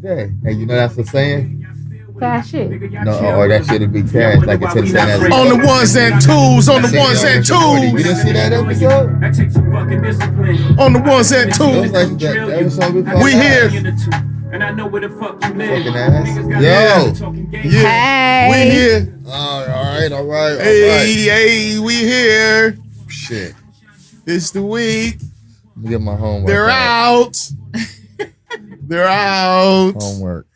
Saturday. And you know that's a saying? Cash shit. No, or that shit'll be cash. Like it's a saying. On the ones and twos, on the ones and You twos. didn't see that episode? On the ones and It was twos. like that episode We here. And I know where the fuck you Fucking live. ass. Yo. Yeah. We Hey. here. All right. Hey, we here. Shit. It's the week. Let me get my homework. They're out. They're out. Homework.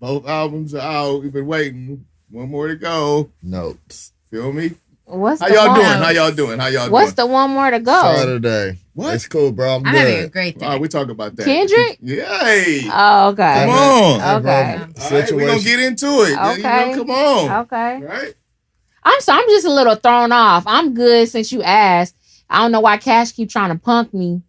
Both albums are out. We've been waiting. One more to go. Notes. Feel me? What's How the y'all one? doing? How y'all doing? How y'all What's doing? the one more to go? Saturday. What? It's cool, bro. I'm I'm having a good. great day. All right, we talk about that. Kendrick? Yay. Oh, okay. Come on. Hey, bro, Okay. All right, Situation. we're going to get into it. Okay. You know, come on. Okay. Right? I'm just a little thrown off. I'm good since you asked. I don't know why Cash keep trying to punk me.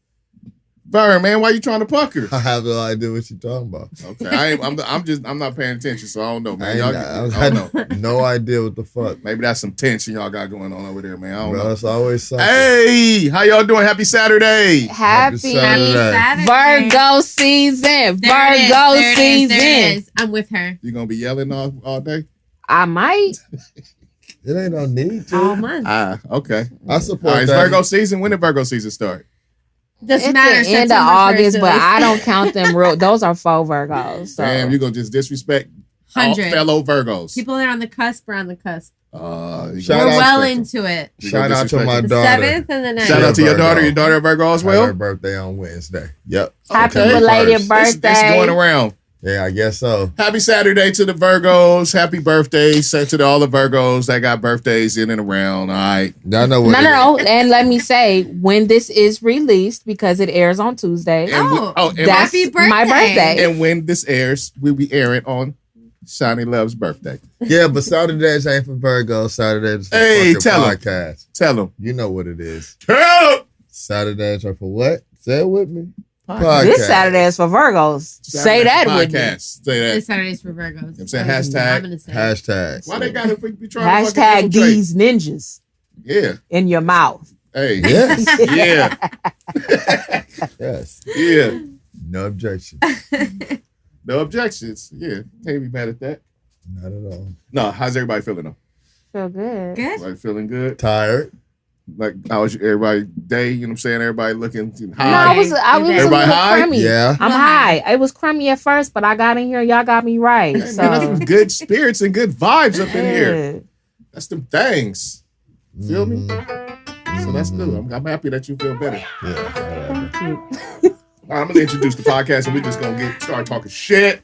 Vern, man, why you trying to punk her? I have no idea what you're talking about. Okay, I'm not paying attention, so I don't know, man. I I don't know. no idea what the fuck. Maybe that's some tension y'all got going on over there, man. I don't Bro, know. it's always something. Hey, how y'all doing? Happy Saturday. Happy Saturday. Virgo season. There it is, Virgo there it is, season. there it is. I'm with her. You gonna be yelling all day? I might. It ain't no need to. All month. Okay. I All support right, it's that. Virgo season. When did Virgo season start? Doesn't It's matter. the end of September August, 1st, but July. I don't count them real. Those are faux Virgos. So. Damn, you gonna just disrespect all 100. fellow Virgos. People that are on the cusp are on the cusp. You Shout We're gonna out well disrespect them. into it. You Shout gonna out to disrespect my them. The daughter. 7th and the 9th. Shout out to your daughter. Virgo. Your daughter a Virgo as Her well. birthday on Wednesday. Yep. Happy Okay. belated First. birthday. It's going around. Yeah, I guess so. Happy Saturday to the Virgos. Happy birthday. Sent to all the Virgos that got birthdays in and around. All right. Y'all know what No. And let me say, when this is released, because it airs on Tuesday, And Oh, and that's happy birthday. my birthday. and when this airs, we'll be airing on Shanni Love's birthday. Yeah, but Saturdays ain't for Virgo. Saturdays for Hey, fucking tell 'em. podcast. Tell them. You know what it is. Help! Saturdays are for what? Say it with me. this Saturday is for Virgos. Say that with me. Podcast. Say that. This Saturday's for Virgos. I'm saying hashtag. I'm gonna say. Hashtag. Why they gotta be trying to fucking Hashtag infiltrate? Deez Ninjas Yeah. in your mouth. Hey. Yes. Yeah. Yes. Yeah. No objection. No objections. Yeah. Can't be mad at that. Not at all. No. How's everybody feeling though? Feel good. Good. Everybody feeling good? Tired. Like how was everybody day? You know what I'm saying? Everybody looking No, high. I was a Everybody little high? crummy. Yeah. I'm high. It was crummy at first, but I got in here. Y'all got me right. Hey, man, that's So some good spirits and good vibes up in here. yeah. That's them things. Feel me? Mhm. So that's good. I'm happy that you feel better. Yeah. Thank you. All right, I'm gonna introduce the podcast and we're just gonna start talking shit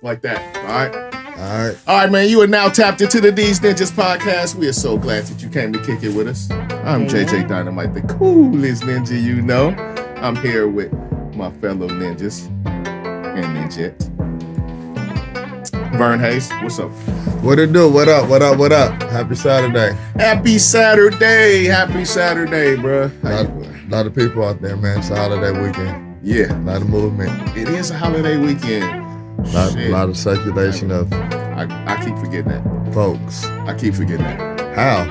like that. All right. All right. All right, man. You are now tapped into the Deez Ninjas Podcast. We are so glad that you came to kick it with us. I'm JJ Dynamite, the coolest ninja you know. I'm here with my fellow ninjas and ninjette. Vern Hayes, what's up? What it do? What up? What up? What up? Happy Saturday. Happy Saturday. Happy Saturday, bruh. How you A doing? lot of people out there, man. It's a holiday weekend. Yeah, A lot of movement. it is a holiday weekend. A Shit. lot of circulation of I keep forgetting that. folks. I keep forgetting that. How?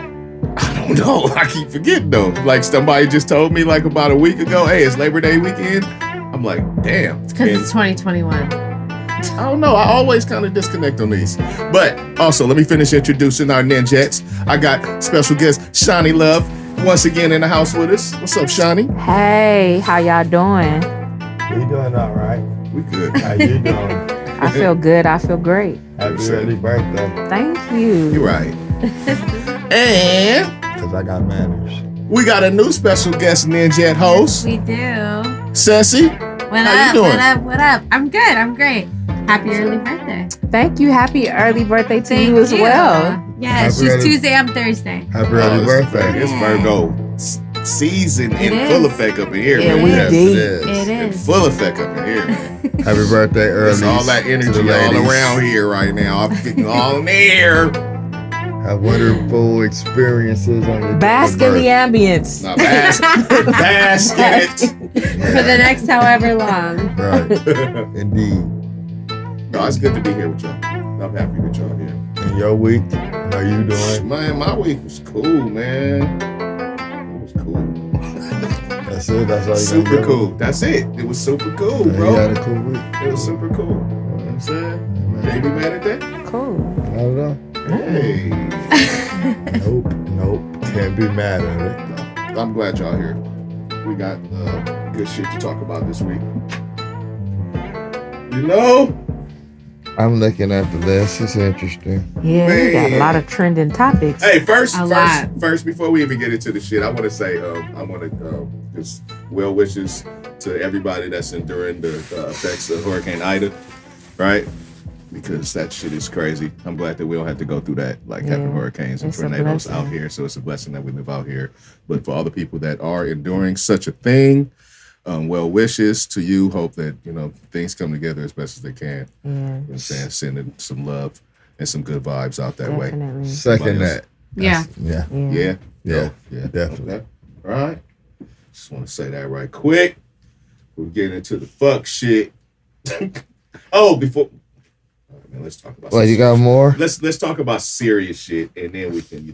I don't know. I keep forgetting though. Like somebody just told me like about a week ago, hey, it's Labor Day weekend. I'm like, damn. Because And it's 2021. I don't know. I always kind of disconnect on these. But also, let me finish introducing our ninjettes. I got special guest Shanni Love once again in the house with us. What's up, Shanni? Hey, how y'all doing? We doing all right. We good. How you doing? I feel good. I feel great. Happy early birthday. Thank you. You're right. And Because I got manners. we got a new special guest ninjette host, We do. Ceci. What How you up? doing? What up? What up? I'm good. I'm great. Happy early birthday. Thank you. Happy early birthday to Thank you as well. Yeah, Happy she's early- Tuesday. I'm Thursday. Happy early birthday. It's Virgo season in It full is. effect up in here, Yeah, man. we Yes, did. it is. It In is. full effect up in here, man. Happy birthday early. It's all that to energy the all ladies. around here right now. I'm getting all in the air. Have wonderful experiences on your Bask in the ambience. Now, bask in it. For the next however long. Right. Indeed. No, it's good to be here with y'all. I'm happy with y'all here. In your week, how you doing? Man, my week was cool, man. It was cool. That's it. That's all you Super gonna do? cool. That's it. It was super cool, Yeah, bro. You had a cool week. It was super cool. I'm saying? Can't be mad at that. Cool. I don't know. Hey. Nope. Can't be mad at it. I'm glad y'all here. We got good shit to talk about this week. You know? I'm looking at the list. It's interesting. Yeah, we got a Man. lot of trending topics. Hey, first, lot. before we even get into the shit, I want to say, just well wishes to everybody that's enduring the effects of Hurricane Ida, right? Because that shit is crazy. I'm glad that we don't have to go through that, like having hurricanes and It's a tornadoes blessing. out here. So it's a blessing that we live out here. But for all the people that are enduring such a thing, well wishes to you. Hope that, things come together as best as they can. Yeah, You know what I'm saying? Sending some love and some good vibes out that way. definitely. Second that. Yeah. Yeah. Yeah? Yeah. Yeah. Definitely. Okay. All right. Just want to say that right quick. We're getting into the fuck shit. Before... All right, man, let's talk about Well, you got more? Let's talk about serious shit, and then we can, we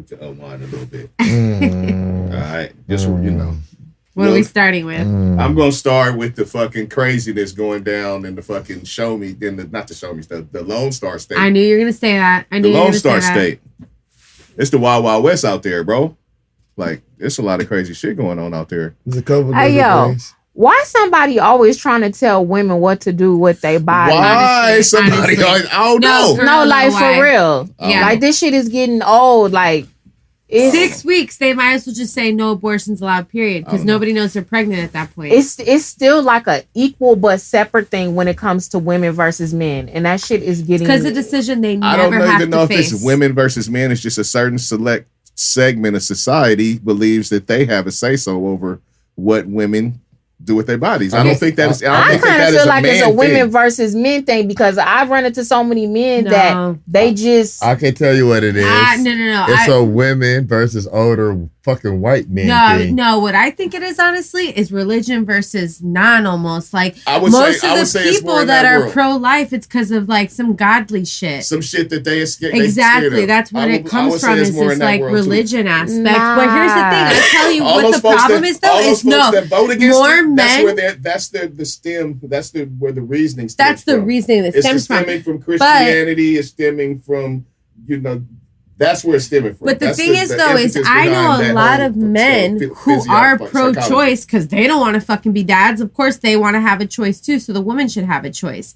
can unwind a little bit. Mm. All right, just What are we starting with? I'm gonna start with the fucking craziness going down in the fucking the Lone Star State. I knew you were gonna say that. I knew The you were Lone gonna Star say that. State. It's the Wild Wild West out there, bro. Like, there's a lot of crazy shit going on out there. There's a couple Hey, different yo. things. Why somebody always trying to tell women what to do with their body? Why honestly, somebody? honestly. I don't No, know. for No, real, like no for way. real. Yeah. Like this shit is getting old. Like it's 6 weeks, they might as well just say no abortions allowed, period. Because nobody knows they're pregnant at that point. it's still like a equal but separate thing when it comes to women versus men, and that shit is getting Because the decision they I never don't have even know to if face. it's women versus men. It's just a certain select segment of society believes that they have a say so over what women do with their bodies. I don't think that is. I don't I think kind that of is feel a like it's a man women thing. versus men thing because I've run into so many men No. that they just I can tell you what it is. No. It's a women versus older fucking white men thing. No, what I think it is, honestly, is religion versus almost. Like, I would most say- I would of say the it's more people in that that are world. pro-life, it's because of, like, some godly shit. Some shit that they escape. Exactly. That's what it comes from, is this, like, religion aspect. Nah. But here's the thing. I tell you All what those the folks problem that, is, though, all those is folks that vote against more it, men. that's the stem. That's where the reasoning stems That's the from. reasoning that It's stems from. stemming from Christianity. It's stemming from, that's where it's stemming from. But the That's thing is, the though, is impetus I behind know a that lot whole of men who are psychology. pro-choice because they don't want to fucking be dads. Of course, they want to have a choice too, so the woman should have a choice.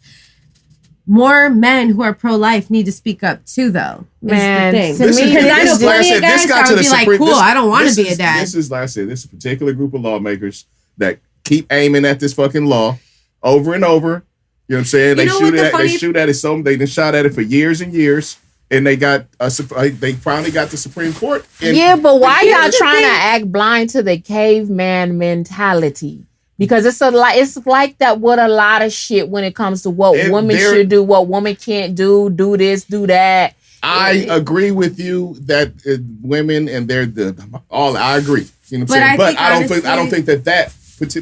More men who are pro-life need to speak up too, though. Man, Is to the thing. me, Because I know this is- like I plenty said, of this guys got that to would the be like, Supreme- cool, this- I don't want this to be a is- dad. This is, like I said, this is a particular group of lawmakers that keep aiming at this fucking law over and over. You know what I'm saying? You know what the funny- They shoot at it. They done shot at it for years and years, and they finally got the Supreme Court. And yeah, but why here's y'all the trying to thing. act blind to the caveman mentality? Because it's like that with a lot of shit when it comes to what And women there- should do, what women can't do this, do that. I agree with you that women and I agree. You know what I'm But saying? I But think I honestly- don't think that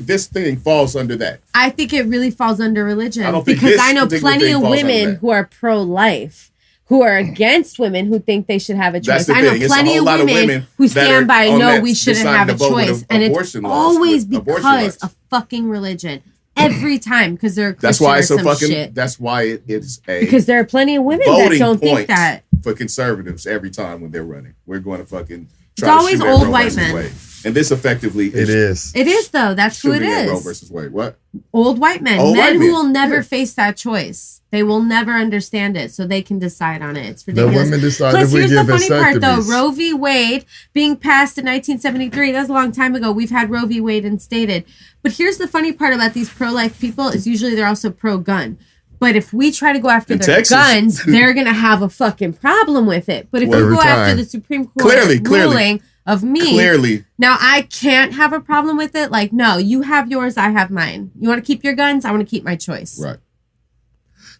this thing falls under that. I think it really falls under religion I don't think because this I know particular plenty thing of falls under women that. who are pro-life, who are against women who think they should have a That's choice. the I know thing. It's a plenty whole of lot of women women who that are stand by on no, that we shouldn't deciding have a to vote with choice, and it's abortion laws, always with abortion because laws. of fucking religion. Every time because they're a Christian That's why it's or so some fucking. shit. That's why it is a Because there are plenty of women that voting don't think point that. for conservatives every time when they're running. We're going to fucking. It's try to always shoot at old Roe white versus men. Wade. And this effectively It is. It is though. That's who it shooting at Roe is. versus Wade. What? Old white men. Old Men white who men. will never Yeah. face that choice. They will never understand it, so they can decide on it. It's The ridiculous. women decide Plus, if we here's the give funny part, though. vasectomies. Roe v. Wade being passed in 1973, that was a long time ago. We've had Roe v. Wade instated. But here's the funny part about these pro-life people is usually they're also pro-gun. But if we try to go after In their Texas. guns, they're going to have a fucking problem with it. But if Well, we go every after time. the Supreme Court Clearly. ruling of me, Clearly, now I can't have a problem with it. Like, no, you have yours, I have mine. You want to keep your guns? I want to keep my choice. right.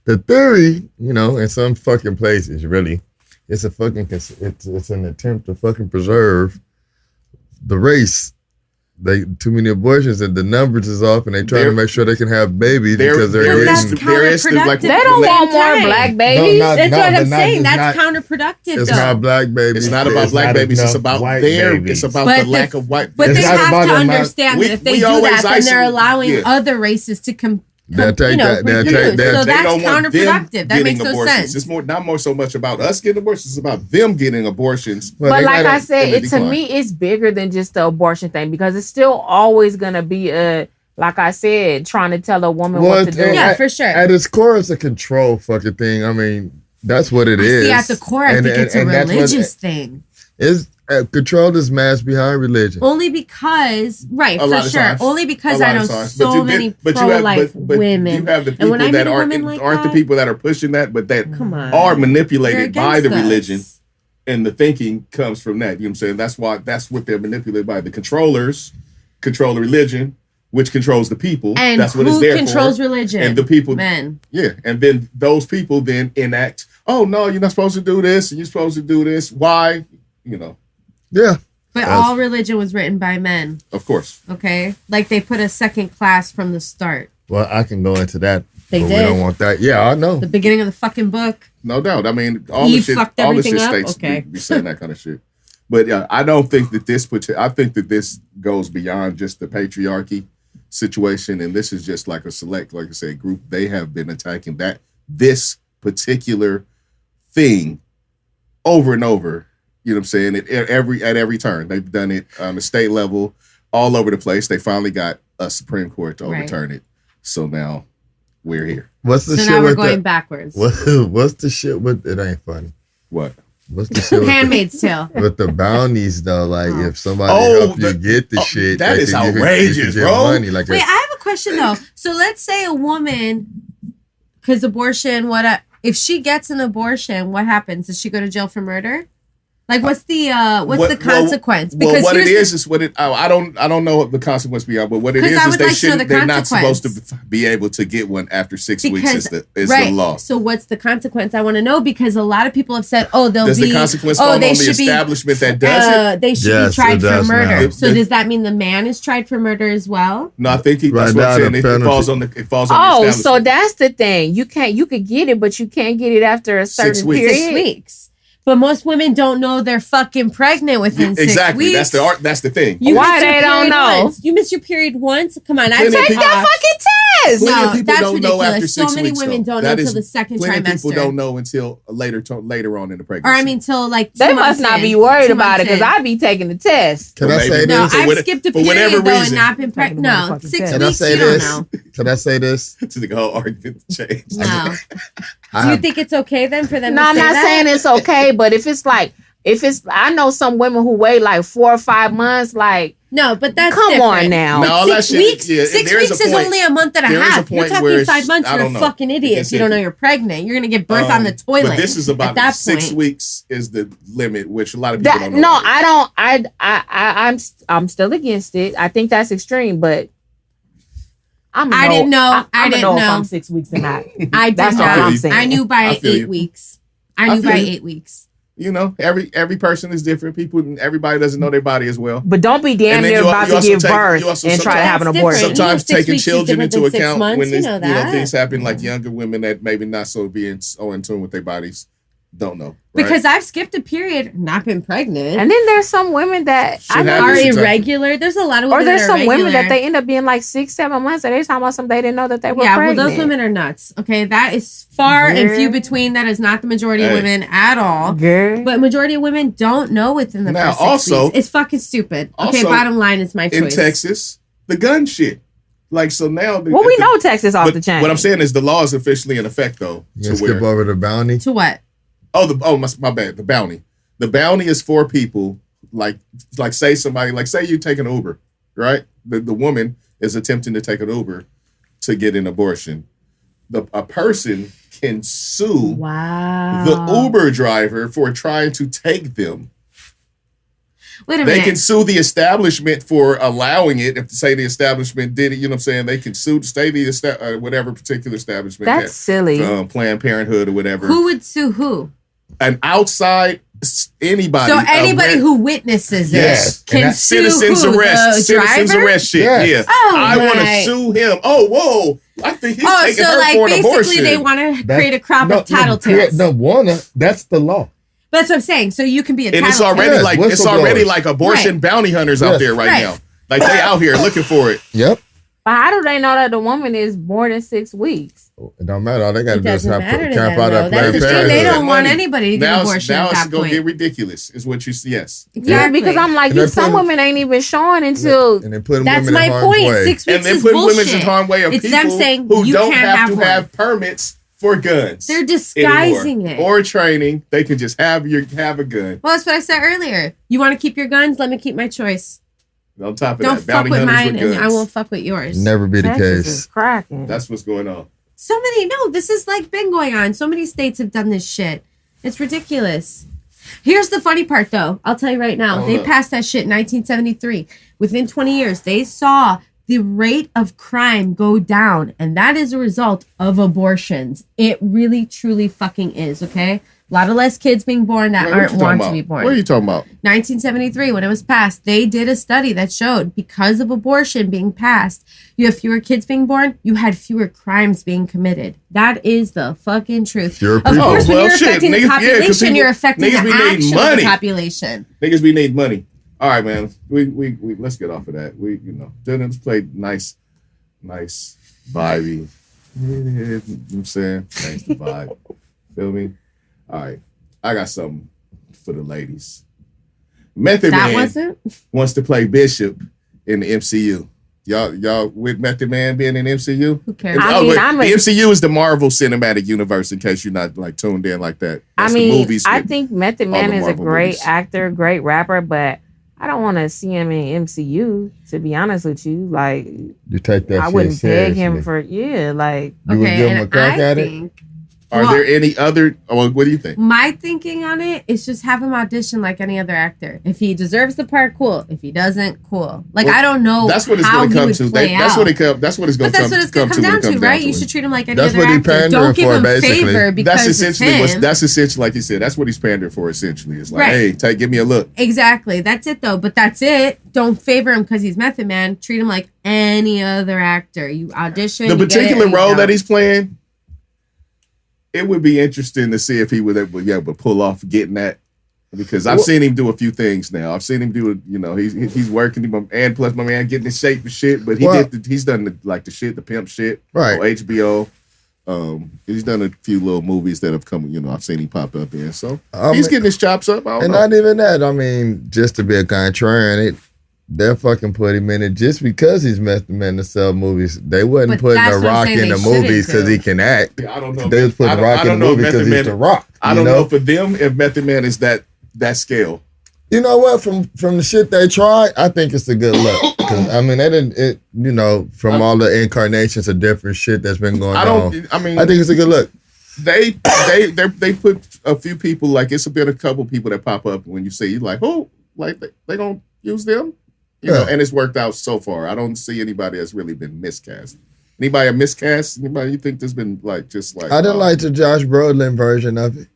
The theory, in some fucking places, really, it's a fucking, it's an attempt to fucking preserve the race. Too many abortions and the numbers is off, and they trying to make sure they can have babies because they're But that's getting. counterproductive. They don't At want the more same black time. babies. No, That's no, what but I'm not- saying. it's That's not- counterproductive, It's though. not black babies. It's not about black babies. It's about white their. babies. It's about But the the- lack of white. But It's they not have about to the amount- understand We- that if they we do always that, then they're isolate- allowing yeah. other races to They'll take that. They'll take that. So They that's don't want them counterproductive. That makes getting no abortions. sense. It's not so much about us getting abortions. It's about them getting abortions. Well, But they like gotta- I said, in the to decline. me, it's bigger than just the abortion thing because it's still always gonna be like I said, trying to tell a woman Well, what to do. Yeah, for sure. At its core, it's a control fucking thing. I mean, that's what it is. See, at the core, I think it's a that's what- religious thing. Is control is masked behind religion. Only because, right, A lot for of sure. times. Only because A I lot know of times. so many pro-life women. You have the And people when I that meet a aren't woman like the that- people that are pushing that, but that Come on. are They're manipulated by the against us. religion, and the thinking comes from that. You know what I'm saying? That's what they're manipulated by. The controllers control the religion, which controls the people. And that's what it's who there controls for. religion? And the people, Men. yeah. And then those people then enact, oh no, you're not supposed to do this, and you're supposed to do this. Why? You know, Yeah. But all religion was written by men, of course. okay? Like they put a second class from the start. Well, I can go into that. They but did. We don't want that. Yeah, I know. The beginning of the fucking book. No doubt. I mean, all Eve the shit, fucked all the everything shit up? states Okay. be saying that kind of shit. But yeah, I don't think that I think that this goes beyond just the patriarchy situation, and this is just like a select, like I said, group. They have been attacking this particular thing over and over. You know what I'm saying? At every turn, they've done it on the state level, all over the place. They finally got a Supreme Court to overturn it. So now we're here. What's the So shit now we're with going the, backwards. what's the shit with it? Ain't funny. What? What's the shit with Handmaid's Tale. with the bounties though? Like Oh. if somebody Oh, help you get the shit, that like, is you could outrageous, get bro. Money, like Wait, I have a question though. So let's say a woman, because abortion, if she gets an abortion, what happens? Does she go to jail for murder? Like, what's the consequence? Well, what it is what it. I don't know what the consequence beyond, but what it 'Cause is I is would they like to know shouldn't. the They're not consequence. supposed to be able to get one after 6 weeks. Is the right. law? So what's the consequence? I want to know because a lot of people have said, "Oh, they'll Does be." the consequence fall on they the should be, establishment that does it? They should Yes, be tried it for does murder. now. So does that mean the man is tried for murder as well? No, I think that's Right what now, I'm saying. the It penalty- falls on the. It falls on the Oh, establishment. so that's the thing. You could get it, but you can't get it after a certain weeks. period. 6 weeks. But most women don't know they're fucking pregnant within 6 exactly. weeks. That's the thing. You Why miss your they don't period know? once. You miss your period once? Come on, I Plenty of take people- that Fucking test. Plenty No, of people that's don't know ridiculous. after So 6 many weeks, women though. don't That know is- until the second plenty of people trimester. don't know until later on in the Or pregnancy. I mean, till like 2 They months must not in, be worried 2 about it months because in. I be taking the test. Can Well, I say maybe. No, this? For I've what- skipped a for period whatever though and reason. not been pregnant. No, Fucking 6 test. Can I weeks say you don't this? know. Can I say this? to the whole argument changed. No. I Do you have- think it's okay then for them No, to I'm say not that? saying it's okay, but if it's, I know some women who wait like 4 or 5 months. Like, No, but that's come different. on now. No, all that 6 shit- weeks. yeah, 6 there is weeks a is point- only a month and a there is a half. You're point where talking it's- 5 months. I You're a don't know. fucking idiot if you don't know you're pregnant. You're gonna get birth on the toilet. But this is about at that 6 point. weeks is the limit, which a lot of people That, don't know. no, about. I don't. I'm still against it. I think that's extreme, but I didn't know. I I'm didn't know if know. I'm 6 weeks or not. I did That's all not. I'm saying. I knew by I feel 8 you. weeks. I I knew feel by you. 8 weeks. You know, every person is different. Everybody doesn't know their body as well. But don't be damn And then near you about to also give take- birth you also and try to sometimes- have an That's abortion. different. Sometimes 6 taking weeks is children different into than 6 account months. when You this, know that. things happen, like younger women that maybe not so being so in tune with their bodies don't know. Right? Because I've skipped a period, not been pregnant, And then there's some women that Shit I know, are happens sometimes. irregular. There's a lot of or women there's that are some women that regular. they end up being like 6, 7 months, and they talking about something they didn't know that they were Yeah, pregnant. well, those women are nuts. Okay, that is far and few between. That is not the majority of Hey. women at all. Girl. But majority of women don't know within the Now, first 6 also- weeks. It's fucking stupid. Okay, also, bottom line is my in choice. Texas, the gun shit. Like, so now. Well, we know Texas off but the chain. what I'm saying is the law is officially in effect, though. You skip over the bounty. To what? My bad. The bounty. The bounty is for people like say somebody, like say you take an Uber, right? The woman is attempting to take an Uber to get an abortion. A person can sue Wow. the Uber driver for trying to take them. Wait a They minute. can sue the establishment for allowing it. If say the establishment did it, you know what I'm saying? They can sue whatever particular establishment. That's silly. Planned Parenthood or whatever. Who would sue who? An outside anybody. So anybody who witnesses Yes. it can And sue citizens who? arrest. The Citizens driver? arrest shit. Yes. Yeah. Oh, I want to right. sue him. Oh, whoa. I think he's Oh, taking so her like for an basically abortion. they want to That- create a crop of tattletales. That's the law. That's what I'm saying. So you can be a and it's tattletale. already Yes, it's already whistleblowers. like abortion Right. bounty hunters out Yes. there right Right. now. Like they out here looking for it. Yep. But how do they know that the woman is more than 6 weeks? It don't matter. All they got to It do is doesn't have matter to camp them, out though. at That's Planned the thing. They Parenthood. don't want anybody to get Now an abortion at it's that gonna point. get ridiculous. Is what you see? Yes. Yeah, Exactly. because I'm like, And they're some putting- women ain't even showing until. And then putting That's women in my harm's point. way. 6 weeks And then is putting bullshit. women in harm's way of It's people them saying who you don't can't have have to one. have permits for guns. They're disguising anymore. it. Or training. They can just have a gun. Well, that's what I said earlier. You want to keep your guns? Let me keep my choice. On top of Don't that, fuck bounty with hunters mine, with and guns. I won't fuck with yours. Never be the Texas is case. cracking. That's what's going on. This is like been going on. So many states have done this shit. It's ridiculous. Here's the funny part, though. I'll tell you right now. Hold They up. passed that shit in 1973. Within 20 years, they saw the rate of crime go down, and that is a result of abortions. It really, truly fucking is, okay? A lot of less kids being born that Wait, what aren't you talking want to about? be born. What are you talking about? 1973, when it was passed, they did a study that showed because of abortion being passed, you have fewer kids being born, you had fewer crimes being committed. That is the fucking truth. Fewer Of people. course, when Oh, well, you're shit. affecting the Niggas- yeah, 'cause population, people- you're affecting niggas the be needing action of money. the population. Niggas be need money. All right, man. We let's get off of that. Let's play nice vibey. You know what I'm saying? Thanks to vibe. Feel me? All right. I got something for the ladies. Method That Man wasn't? wants to play Bishop in the MCU. Y'all with Method Man being in MCU? Who cares? I mean, I'm the a- MCU is the Marvel Cinematic Universe. In case you're not like tuned in like that. That's the movies I with think Method all Man the is a Marvel great movies. actor, great rapper, but I don't want to see him in MCU. To be honest with you, like You take that I shit wouldn't beg him seriously. for like. You would give him a and crack I at it? think Are there any other? Well, what do you think? my thinking on it is just have him audition like any other actor. If he deserves the part, cool. If he doesn't, cool. Like, Well, I don't know That's what it's how going to he come would to. play That's out. what it's going But to that's what it's come gonna come down to, right? You it. should treat him like any That's other what he actor. pandering Don't give for, him basically. favor because That's it's essentially him. that's essentially like you said. That's what he's pandering for. Essentially, it's like, Right. hey, give me a look. Exactly. That's it, though. But that's it. Don't favor him because he's Method Man. Treat him like any other actor. You audition. The you get it, particular or you role that don't. he's playing, it would be interesting to see if he would able to pull off getting that. Because I've seen him do a few things now. I've seen him do it. You know, he's working, and plus my man getting in shape and shit. But he's done the pimp shit, Right. on HBO. He's done a few little movies that have come. You know, I've seen him pop up in. So he's getting his chops up. I don't And know. not even that. I mean, just to be a contrarian, they're fucking put him in it just because he's Method Man to sell movies. They wasn't But putting that's The what I'm Rock saying in they the movies shouldn't because do. he can act. I don't know. They was putting The Rock in the movie because he's The Rock. I don't know for them if Method Man is that scale. You know what? From the shit they tried, I think it's a good look. 'Cause, I mean, they didn't. From all the incarnations of different shit that's been going on, I think it's a good look. They put a few people, like it's been a couple people that pop up when you say you like, oh, like they don't use them, you know, and it's worked out so far. I don't see anybody that's really been miscast. Anybody a miscast? Anybody you think there's been I didn't like the Josh Brolin version of it.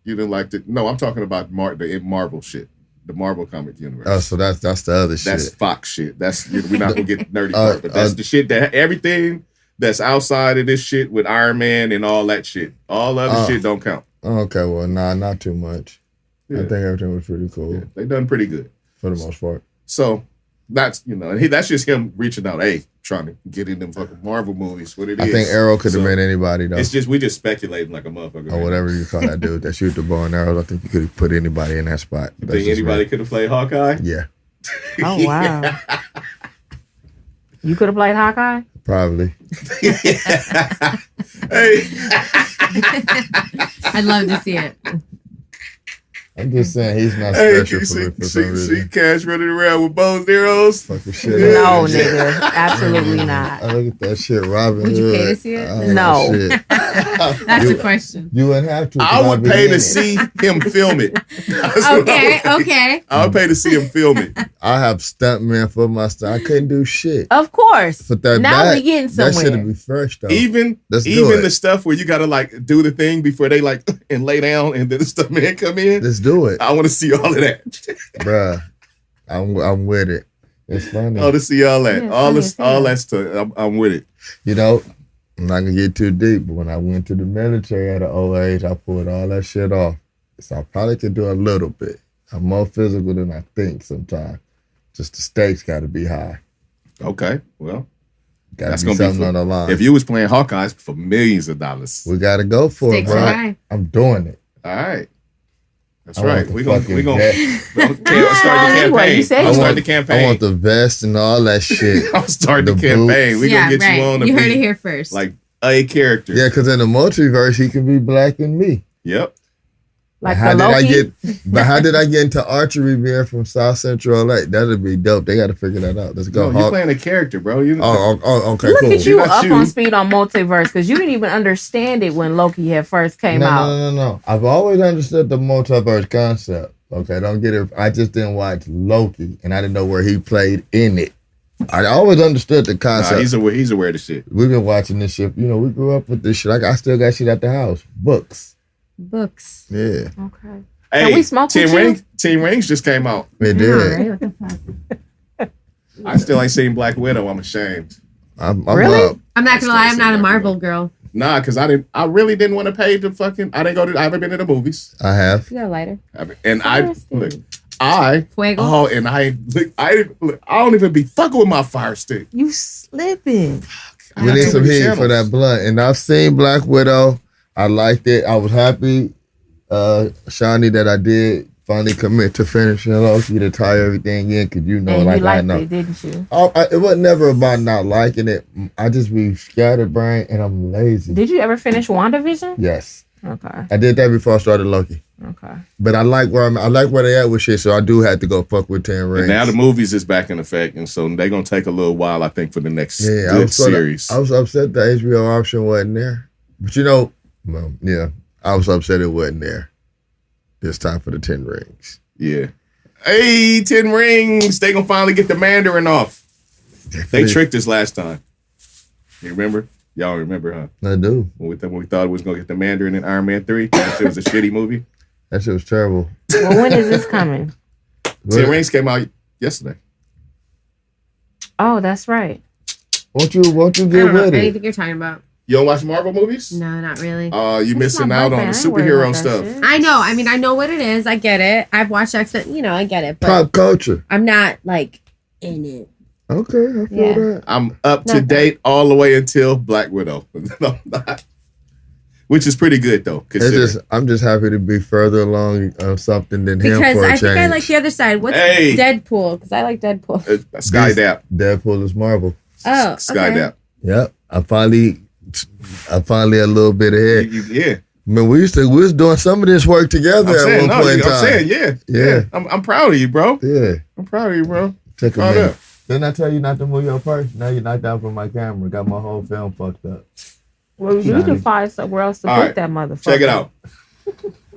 You didn't like it? No, I'm talking about the Marvel shit, the Marvel comic universe. Oh, so that's the other shit. That's Fox shit. That's we're not gonna get nerdy part, but that's the shit that everything that's outside of this shit with Iron Man and all that shit. All other shit don't count. Okay, well, not too much. Yeah. I think everything was pretty cool Yeah, they done pretty good for the most part. So that's that's just him reaching out, trying to get in them fucking Marvel movies. What it is. I think Arrow could have been anybody though. It's just we just speculating like a motherfucker. Or whatever you call that dude that shoot the bow and arrows. I think you could have put anybody in that spot. You think anybody could have played Hawkeye? Yeah, Oh wow! You could have played Hawkeye. probably. Hey, I'd love to see it. I'm just saying he's not hey, special you for me for some see reason. Cash running around with bows and arrows. Fucking shit. No, nigga, absolutely not. I look at that shit, Robin Would you Hood. pay to see it? Oh, No. shit. That's the question. You wouldn't have to. I would I'd be pay in to it. see him film it. That's what Okay. I would pay to see him film it. I have stuntman for my stunt. I couldn't do shit. Of course. But that Now back, we getting that somewhere. should be fresh though. Even Let's do it. the stuff where you gotta like do the thing before they like and lay down and then the stuff man come in. Let's do it, I want to see all of that. bruh. I'm with it. It's funny. Oh, to see all that, Yeah, all funny this, as hell. all that stuff. I'm with it. You know, I'm not gonna get too deep, but when I went to the military at an old age, I pulled all that shit off. So I probably could do a little bit. I'm more physical than I think sometimes. Just the stakes got to be high. Okay, well, Gotta That's be gonna be something on the line. If you was playing Hawkeyes for millions of dollars. We gotta go for Stakes it, bro. are high. I'm doing it. All right. That's I right. want the We're gonna fucking start the What you campaign. say? I'm I starting want the campaign. I want the vest and all that shit. I'm starting the The campaign. We're Yeah, gonna get right. you on to You heard be it here first. like a character. Yeah, because in the multiverse, he can be black and me. Yep. Like how the did I Loki? get? But how did I get into archery being from South Central LA? That'd be dope. They got to figure that out. Let's go. No, you're playing a character, bro. You Okay, Look cool. at you You're not up you. on speed on multiverse because you didn't even understand it when Loki had first came out. No. I've always understood the multiverse concept. Okay, don't get it. I just didn't watch Loki, and I didn't know where he played in it. I always understood the Nah, concept. he's aware of the shit. We've been watching this shit. You know, we grew up with this shit. I still got shit at the house. Books. Books. Yeah, Okay. Hey, we smoke with you? Team Rings just came out. it did. I still ain't seen Black Widow. I'm ashamed. I'm Really? up. I'm not gonna lie, I'm not a Still Marvel girl. Nah, because I really didn't want to pay the fucking. I haven't been to the movies. I have. You got a lighter? And Interesting. Fuego. I don't even be fucking with my fire stick. You slipping. We need some heat for that blunt. And I've seen Black Widow. I liked it. I was happy, Shanni, that I did finally commit to finishing Loki to tie everything in, because you know, And like you I liked know. it, didn't you? It was never about not liking it. I just be scatterbrained and I'm lazy. Did you ever finish WandaVision? Yes. Okay. I did that before I started Loki. Okay. But I like where they at with shit, so I do have to go fuck with 10 Rings. And now the movies is back in effect, and so they're gonna take a little while, I think, for the next I good was sorta- series. I was upset the HBO option wasn't there. But you know, well, yeah, I was upset it wasn't there. This time for the 10 Rings. Yeah. Hey, 10 Rings. They gonna finally get the Mandarin off. They tricked us last time. You remember? Y'all remember, huh? I do. When we thought it was gonna get the Mandarin in Iron Man 3. That shit was a shitty movie. That shit was terrible. Well, when is this coming? 10 Rings came out yesterday. Oh, that's right. Won't you I get don't know with it? anything you're talking about. You don't watch Marvel movies? No, not really. You It's missing my out birthday. on the I ain't worried superhero about that stuff. shit. I know. I mean, I know what it is. I get it. I've watched X-Men. You know, I get it. But Pop culture. I'm not like in it. Okay, I feel Yeah. that. I'm up to Nothing. date all the way until Black Widow. No, I'm not. Which is pretty good though. I'm just happy to be further along on something than him Because for a I change. think I like the other side. What's Hey. Deadpool? Because I like Deadpool. Skydap. Deadpool is Marvel. Oh, okay. Skydap. Yep. I'm finally a little bit ahead. Yeah. I mean, we was doing some of this work together at one point in time. Yeah. I'm proud of you, bro. Yeah. I'm proud of you, bro. Take a Proud minute. up. Didn't I tell you not to move your purse? Now you're knocked out from my camera. Got my whole film fucked up. Well, you can find somewhere else to All put right. that motherfucker. Check it out.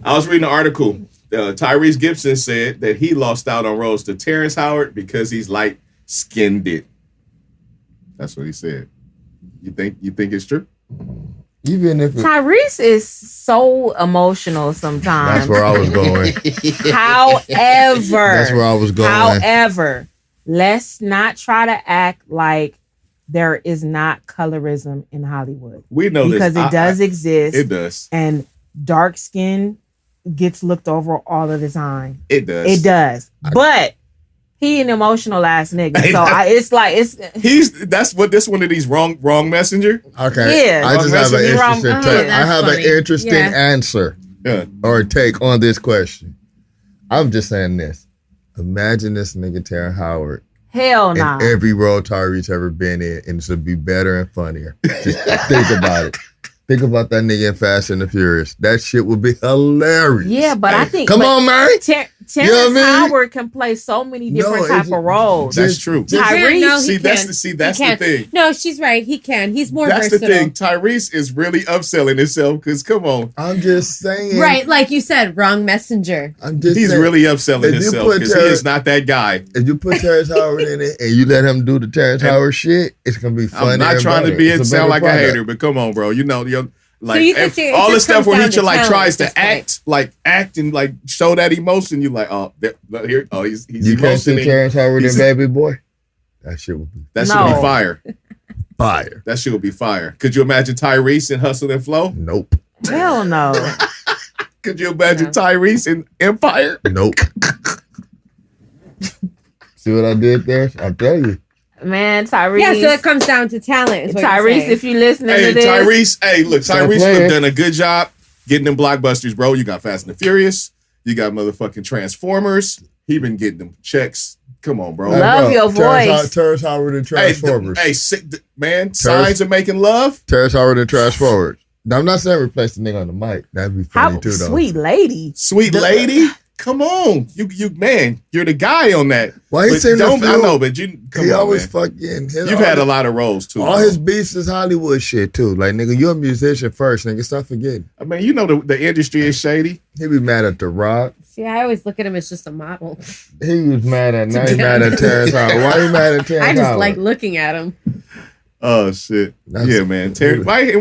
I was reading an article. Tyrese Gibson said that he lost out on roles to Terrence Howard because he's light-skinned. That's what he said. You think it's true? Even if Tyrese is so emotional sometimes. that's where I was going. That's where I was going. However, let's not try to act like there is not colorism in Hollywood. We know because this. it does exist. It does. And dark skin gets looked over all of the time. It does. It does. But he an emotional ass nigga. So This one of these wrong messenger. Okay. Yeah. I just have an interesting Oh, take. I that's have funny. an interesting Yeah. answer Yeah. or take on this question. I'm just saying this. Imagine this nigga Terrence Howard hell in nah. every role Tyrese ever been in, and it's to be better and funnier. Just think about it. Think about that nigga in Fast and the Furious. That shit would be hilarious. Yeah, but I think Come on, man. Terrence You know what I mean? Howard can play so many different No, type it's- of roles. That's true. Tyrese, No, he See, that's can. that's He the can. thing. No, she's right. He can. He's more That's versatile. the thing. Tyrese is really upselling himself because come on, I'm just saying. Right, like you said, wrong messenger. I'm just he's saying. really upselling If you himself put because he Terrence- is not that guy. If you put Terrence Howard in it and you let him do the Terrence Howard shit, it's gonna be funny. I'm not and trying to better. be It's and a sound better like a product. hater, but come on, bro. You know, you're like you think it all the just stuff comes where he down to tries talent to at this point. act and like show that emotion. You're like, oh, here, oh, he's You can't see emotioning. Terrence Howard in He's- Baby Boy. That shit would be That shit would No. be fire. fire. That shit would be fire. Could you imagine Tyrese in Hustle and Flow? Nope. hell no. Could you imagine Yeah. Tyrese in Empire? Nope. See what I did there? I'll tell you. Man, Tyrese. Yeah, so it comes down to talent. Is what Tyrese, you're saying. if you listening Hey, to this. Tyrese. Hey, look, Stop Tyrese playing. have done a good job getting them blockbusters, bro. You got Fast and the Furious. You got motherfucking Transformers. He been getting them checks. Come on, bro. Love your voice. Terrence Howard and Transformers. Man, signs of making love. Terrence Howard and Transformers. Now, I'm not saying replace the nigga on the mic. That'd be funny How too, though. sweet lady. Sweet lady. Come on. You man, you're the guy on that. Why he But seen the don't, I film? know, but you come He on, always man. fucking. You've had a lot of roles too. All bro. his beefs is Hollywood shit too. Like, nigga, you're a musician first, nigga. Stop forgetting. I mean, you know the industry is shady. He be mad at The Rock. See, I always look at him as just a model. He was mad at. Now he be mad at honest. Terrence Howard. Why he mad at Terrence I just Howard? like looking at him. Oh shit. That's- yeah, man.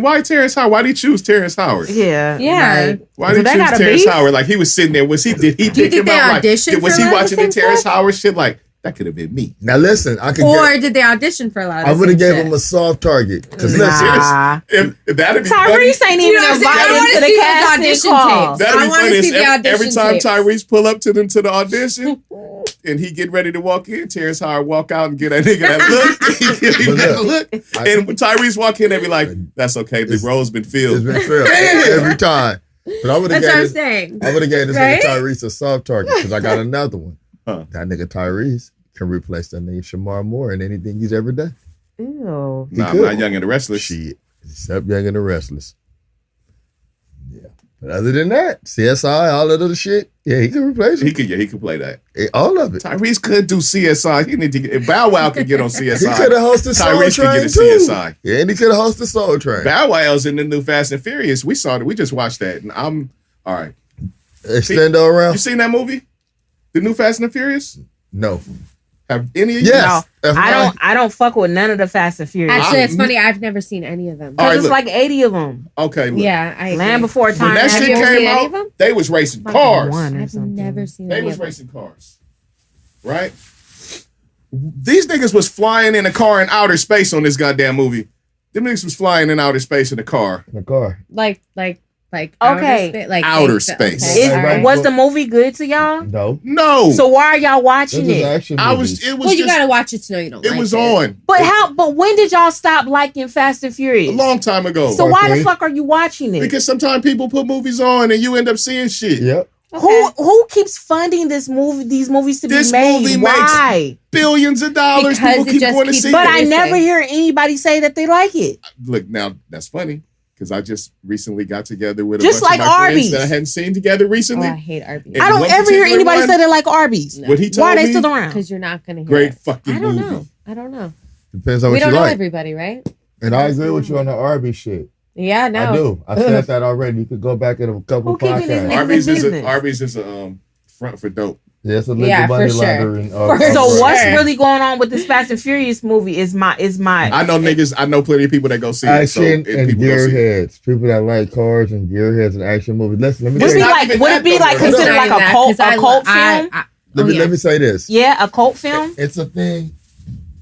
Why Terrence Howard? Why did he choose Terrence Howard? Yeah. Yeah. like, Why did do he they choose got a Terrence beef? Howard? Like he was sitting there. Did he Do you pick think him they out? auditioned Was for he a lot of watching the the same Terrence stuff? Howard shit? Like that could have been me. Now listen, I could Or get. did they audition for a lot of I would have the same gave shit? him a soft target. Because Nah. If that'd be Tyrese funny. ain't You even know what I'm saying? I invited wanna to the see those casting audition call. tapes. That'd I be wanna funny. see the Every audition time tapes. Tyrese pull up to them to the audition, and he get ready to walk in, Terrence Howard walk out and get that nigga that look. He give him that look. And when Tyrese walk in, they be like, "That's okay. The role's been it's filled." been filled every time. But I would have That's what I'm gave. saying. I would have gave this Right? nigga Tyrese a soft target because I got another one. Huh. That nigga Tyrese can replace that nigga Shamar Moore in anything he's ever done. Ew. Nah, I'm could. not Young and the Restless. Shit. Except Young and the Restless. Yeah. But other than that, CSI, all of the shit, yeah, he can replace He it. could play that. All of it. Tyrese could do CSI. He need to get. If Bow Wow could get on He CSI, could have hosted Soul Tyrese could Train get a too. CSI. Yeah, and he could have hosted Soul Train. Bow Wow's in the new Fast and Furious. We saw it. We just watched that, and I'm all right. Extendo around? You seen that movie? The new Fast and the Furious? No. Have any of you? Yes. No, F9. I don't fuck with none of the Fast and Furious. Actually, it's I'm- funny. I've never seen any of them. All right, Because it's look. like 80 of them. Okay. Look. Yeah, I agree. Land Before Time. When that Have shit you ever came seen any out, of them? they was racing Like cars. one or I've something. never seen They any was of them. racing cars. Right? These niggas was flying in a car in outer space on this goddamn movie. Them niggas was flying in outer space in a car. In the car. Like Okay. Outer space. Is, all right. was the movie good to y'all? No. No. So why are y'all This watching is it? action I movies. was. It was Well, you just. gotta watch it to know you don't It like was it. on But when did y'all stop liking Fast and a Furious? long time ago. So why the Okay. fuck are you watching it? Because sometimes people put movies on and you end up seeing shit. Yep. Who keeps funding these movies to This be made? movie Why? Billions of dollars. Because People it keep just going to keeps- see But it. I Listen. never hear anybody say that they like it. Look, now that's funny because I just recently got together with a Just bunch like of my friends Arby's. that I hadn't seen together Oh, recently. I hate Arby's. And I don't one ever hear particular anybody one- say they like Arby's. What he told Why are they me, still around? Because you're not gonna hear great it. fucking I don't movie. know. I don't know. Depends on We what don't you know like. everybody, right? And I agree with you on the Arby's shit. Yeah, no. I do. I said that already. You could go back in a couple Who keeping these podcasts. niggas- Arby's is a front for dope. Yeah, it's a Yeah, legal money for sure. laundering. For So sure. what's really going on with this Fast and Furious movie is my I know niggas. I know plenty of people that go see it. So Action and people go see it. gearheads. People that like cars and gearheads and action movies. Listen, let me would tell it be you. not like even would that it be though, like bro. considered It's like not a even cult that, 'cause film? Let me say this. Yeah, a cult film. It's a thing.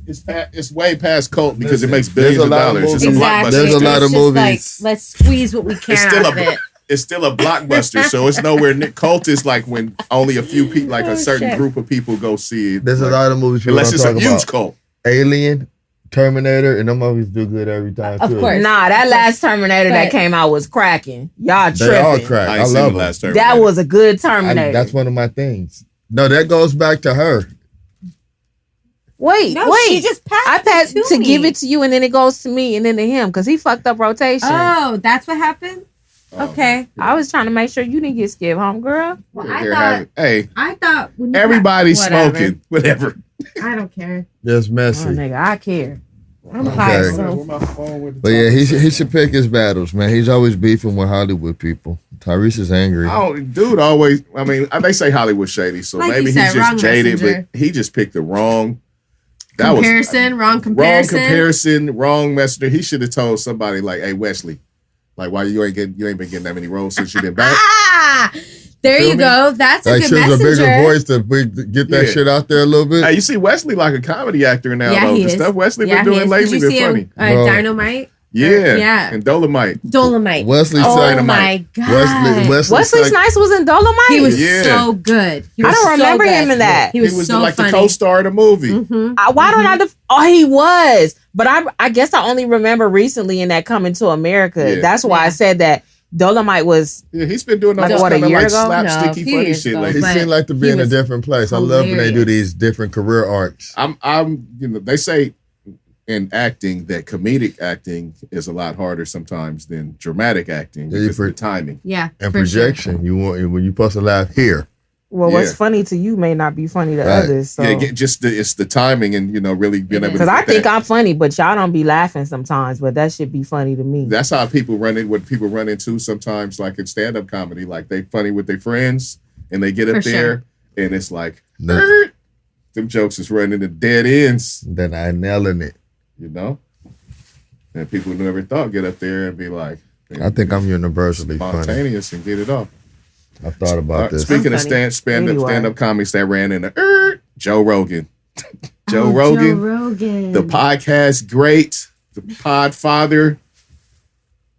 It's way past cult because Listen, it makes there's billions a of lot of dollars. It's a movies. Exactly. blockbuster. There's a It's lot of just movies. Like, let's squeeze what we can It's still out of it. It's still a blockbuster, so it's nowhere near. Cult is like when only a few people, like a Oh, certain shit. group of people go see it. There's a Like, lot of movies people unless don't it's a talk huge about. cult. Alien, Terminator, and them movies do good every time Of too. course. Nah, that last Terminator that But- came out was cracking. Y'all They all tripping. crack. I I ain't seen love the them. last term. That was a good Terminator. That's one of my things. No, that goes back to her. Wait. She just passed I passed it to me. give it to you, and then it goes to me, and then to him, because he fucked up rotation. Oh, that's what happened? Oh. Okay. I was trying to make sure you didn't get skipped, homegirl. Well, Here, have it. Hey, I thought when you everybody's whatever. smoking. Whatever. I don't care. That's Oh, messy. nigga, I care. I'm high, Okay. so. But yeah, he should pick his battles, man. He's always beefing with Hollywood people. Tyrese is angry. Dude always, I mean, they say Hollywood shady, so Like maybe you said, he's just wrong jaded, messenger. but he just picked the wrong. Wrong Wrong comparison. comparison, wrong messenger. He should have told somebody like, "Hey Wesley, like why you ain't been getting that many roles since you been back." Ah! There Feel you me? go. That's a Like, good choose a bigger messenger. voice to get that Yeah. shit out there a little bit. Hey, you see Wesley like a comedy actor now, Yeah, though. he The is. stuff Wesley Yeah, been he doing is. lately Did you been see funny. him? Bro. Dynamite. Yeah. And Dolomite. Wesley Oh Snipes. my God. Wesley Snipes was in Dolomite. He was so good. I don't remember him in that. He was so like funny. the co-star of the movie. Why don't I? Oh, he was. But I guess I only remember recently in that Coming to America. Yeah. That's why I said that Dolomite was. Yeah, he's been doing all Like, this what, kind a of year like ago? slapsticky No, a few funny years shit. ago. Like He But seemed like to be he in a was different place. I love when they do hilarious. these different career arcs. I'm they say in acting that comedic acting is a lot harder sometimes than dramatic acting Yeah, because of the timing. Yeah. And for sure. projection. You want when you're supposed to laugh here. Well, what's Yeah. funny to you may not be funny to Right. others. So. Yeah, it's the timing and really being able to. Because I get think that. I'm funny, but y'all don't be laughing sometimes. But that should be funny to me. That's how people run into sometimes, like in stand-up comedy. Like they funny with their friends and they get up For there and it's like Then them jokes is running to dead ends, I'm nailing it. And people who never thought get up there and be like, I think I'm universally funny. spontaneous and get it off. I thought about this. Speaking of funny. stand-up comics that ran in the Joe Rogan. Joe Oh, Rogan. Joe Rogan. The podcast great, the pod father.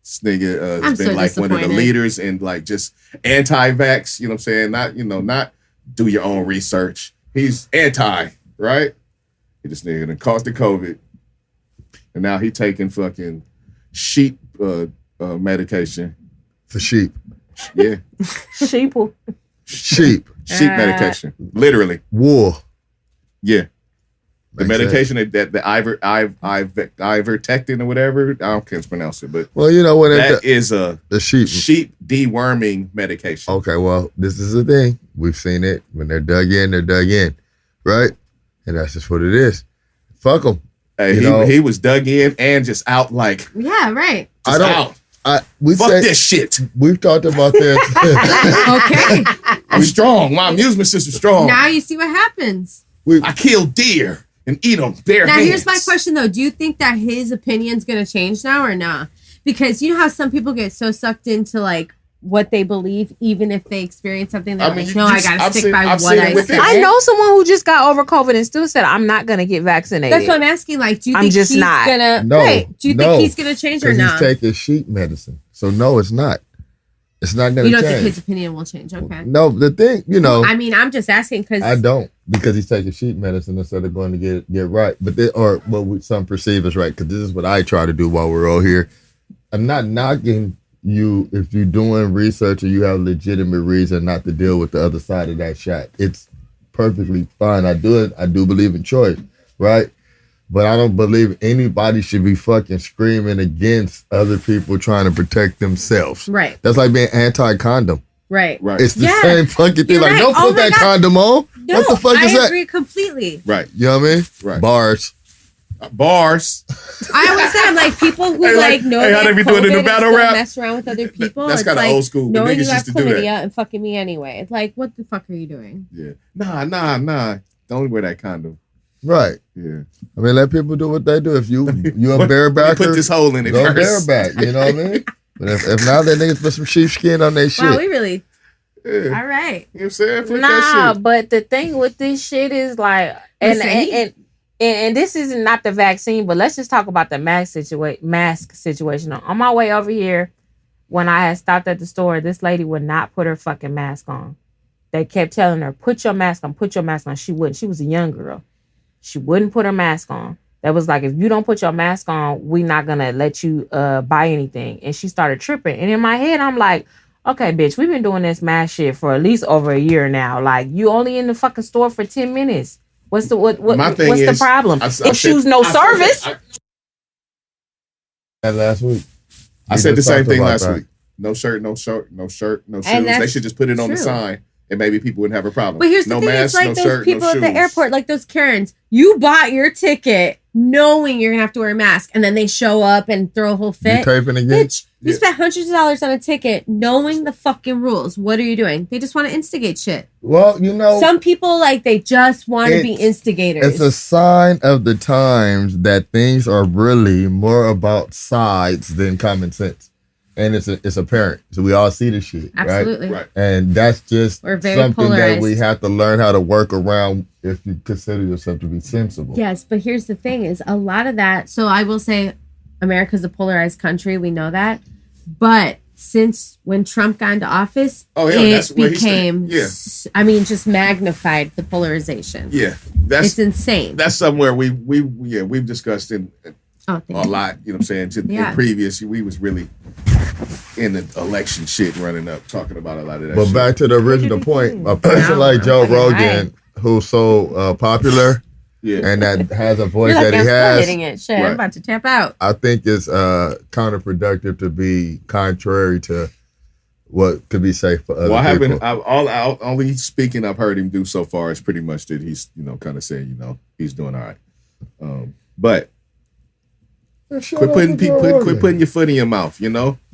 This nigga I'm has been so like one of the disappointed. leaders in like just anti-vax, you know what I'm saying? Not do your own research. He's anti, right? This nigga done caught the COVID. And now he taking fucking sheep medication. For sheep. Yeah. Sheeple. Sheep. Sheep medication. Literally. Wool. Yeah. The Makes medication that the ivermectin or whatever, I can't pronounce it, but Well, you know what? that is a The sheep. sheep deworming medication. Okay, well, this is the thing. We've seen it. When they're dug in, right? And that's just what it is. Fuck them. Hey, he was dug in and just out like Yeah, right. just out. Fuck this shit. We've talked about this. Okay. I'm strong. My amusement system's strong. Now you see what happens. I kill deer and eat them bare Now, hands. here's my question, though. Do you think that his opinion's going to change now or not? Because you know how some people get so sucked into, like, what they believe, even if they experience something, they're like, no, I got to stick by I've what seen I it with said. him. I know someone who just got over COVID and still said, I'm not going to get vaccinated. That's what I'm asking. Like, do you I'm think just he's not. going to... No, Right. Do you no. think he's going to change or Because not? he's taking sheep medicine. So, no, it's not. It's not going You to don't think change. his opinion will change? Okay. No, the thing, I mean, I'm just asking because... I don't, because he's taking sheep medicine instead of going to get right. But some perceive as right, because this is what I try to do while we're all here. I'm not knocking you if you're doing research or you have legitimate reason not to deal with the other side of that shot. It's perfectly fine. I do believe in choice, right? But I don't believe anybody should be fucking screaming against other people trying to protect themselves. Right. That's like being anti-condom. Right. Right. It's the Yeah. same fucking thing. You're Like, right. don't Oh put my that God. condom on. No, What the fuck is I that? agree completely. Right. You know what I mean? Right. Bars. Bars. I always said, I'm like, people who Hey, know hey, how they they be doing it in the COVID and battle still rap? mess around with other people. That's It's kinda like, old school, but knowing niggas you have used to do that. chlamydia and fucking me anyway. It's like, what the fuck are you doing? Yeah. Nah. Don't wear that condom. Right. Yeah. I mean, let people do what they do. If you a Let me barebacker, put this hole in it go first. bareback. You know what I mean? But if not, then niggas put some sheepskin on their shit. Wow, we really... Yeah. All right. You know what I'm saying? Flip Nah, that shit. but the thing with this shit is like, and this is not the vaccine, but let's just talk about the mask situation. On my way over here, when I had stopped at the store, this lady would not put her fucking mask on. They kept telling her, put your mask on, put your mask on. She wouldn't. She was a young girl. She wouldn't put her mask on. That was like, if you don't put your mask on, we're not gonna let you buy anything. And she started tripping. And in my head, I'm like, okay, bitch, we've been doing this mask shit for at least over a year now. Like, you only in the fucking store for 10 minutes. What's the My thing what's is, the problem? I Issues no service. That last week. I We said the just same talked thing about last that. week. No shirt, no shoes. that's They should just put it on the true. sign and maybe people wouldn't have a problem. But here's the no thing, mask, it's like no those shirt, people no at the shoes. airport, like those Karens. You bought your ticket knowing you're gonna have to wear a mask, and then they show up and throw a whole You fit. taping again? Bitch, you Yeah. spent hundreds of dollars on a ticket knowing the fucking rules. What are you doing? They just want to instigate shit. Well, you know, Some people, like, they just want to be It's- instigators. it's a sign of the times that things are really more about sides than common sense. And it's apparent. So we all see this shit, right? Absolutely. Right. And that's just We're very something that we polarized. have to learn how to work around if you consider yourself to be sensible. Yes, but here's the thing is a lot of that. So I will say America's a polarized country. We know that. But since when Trump got into office, it became, just magnified the polarization. Yeah. It's insane. That's somewhere we've discussed in a lot, you know what I'm saying? In previous, we was really in the election shit running up, talking about a lot of that shit. But back to the original point, a person like Joe Rogan, who's so popular and that has a voice that he has. I'm about to tap out. I think it's counterproductive to be contrary to what could be safe for other people. Only speaking I've heard him do so far is pretty much that he's, kind of saying, he's doing all right. But quit putting your foot in your mouth,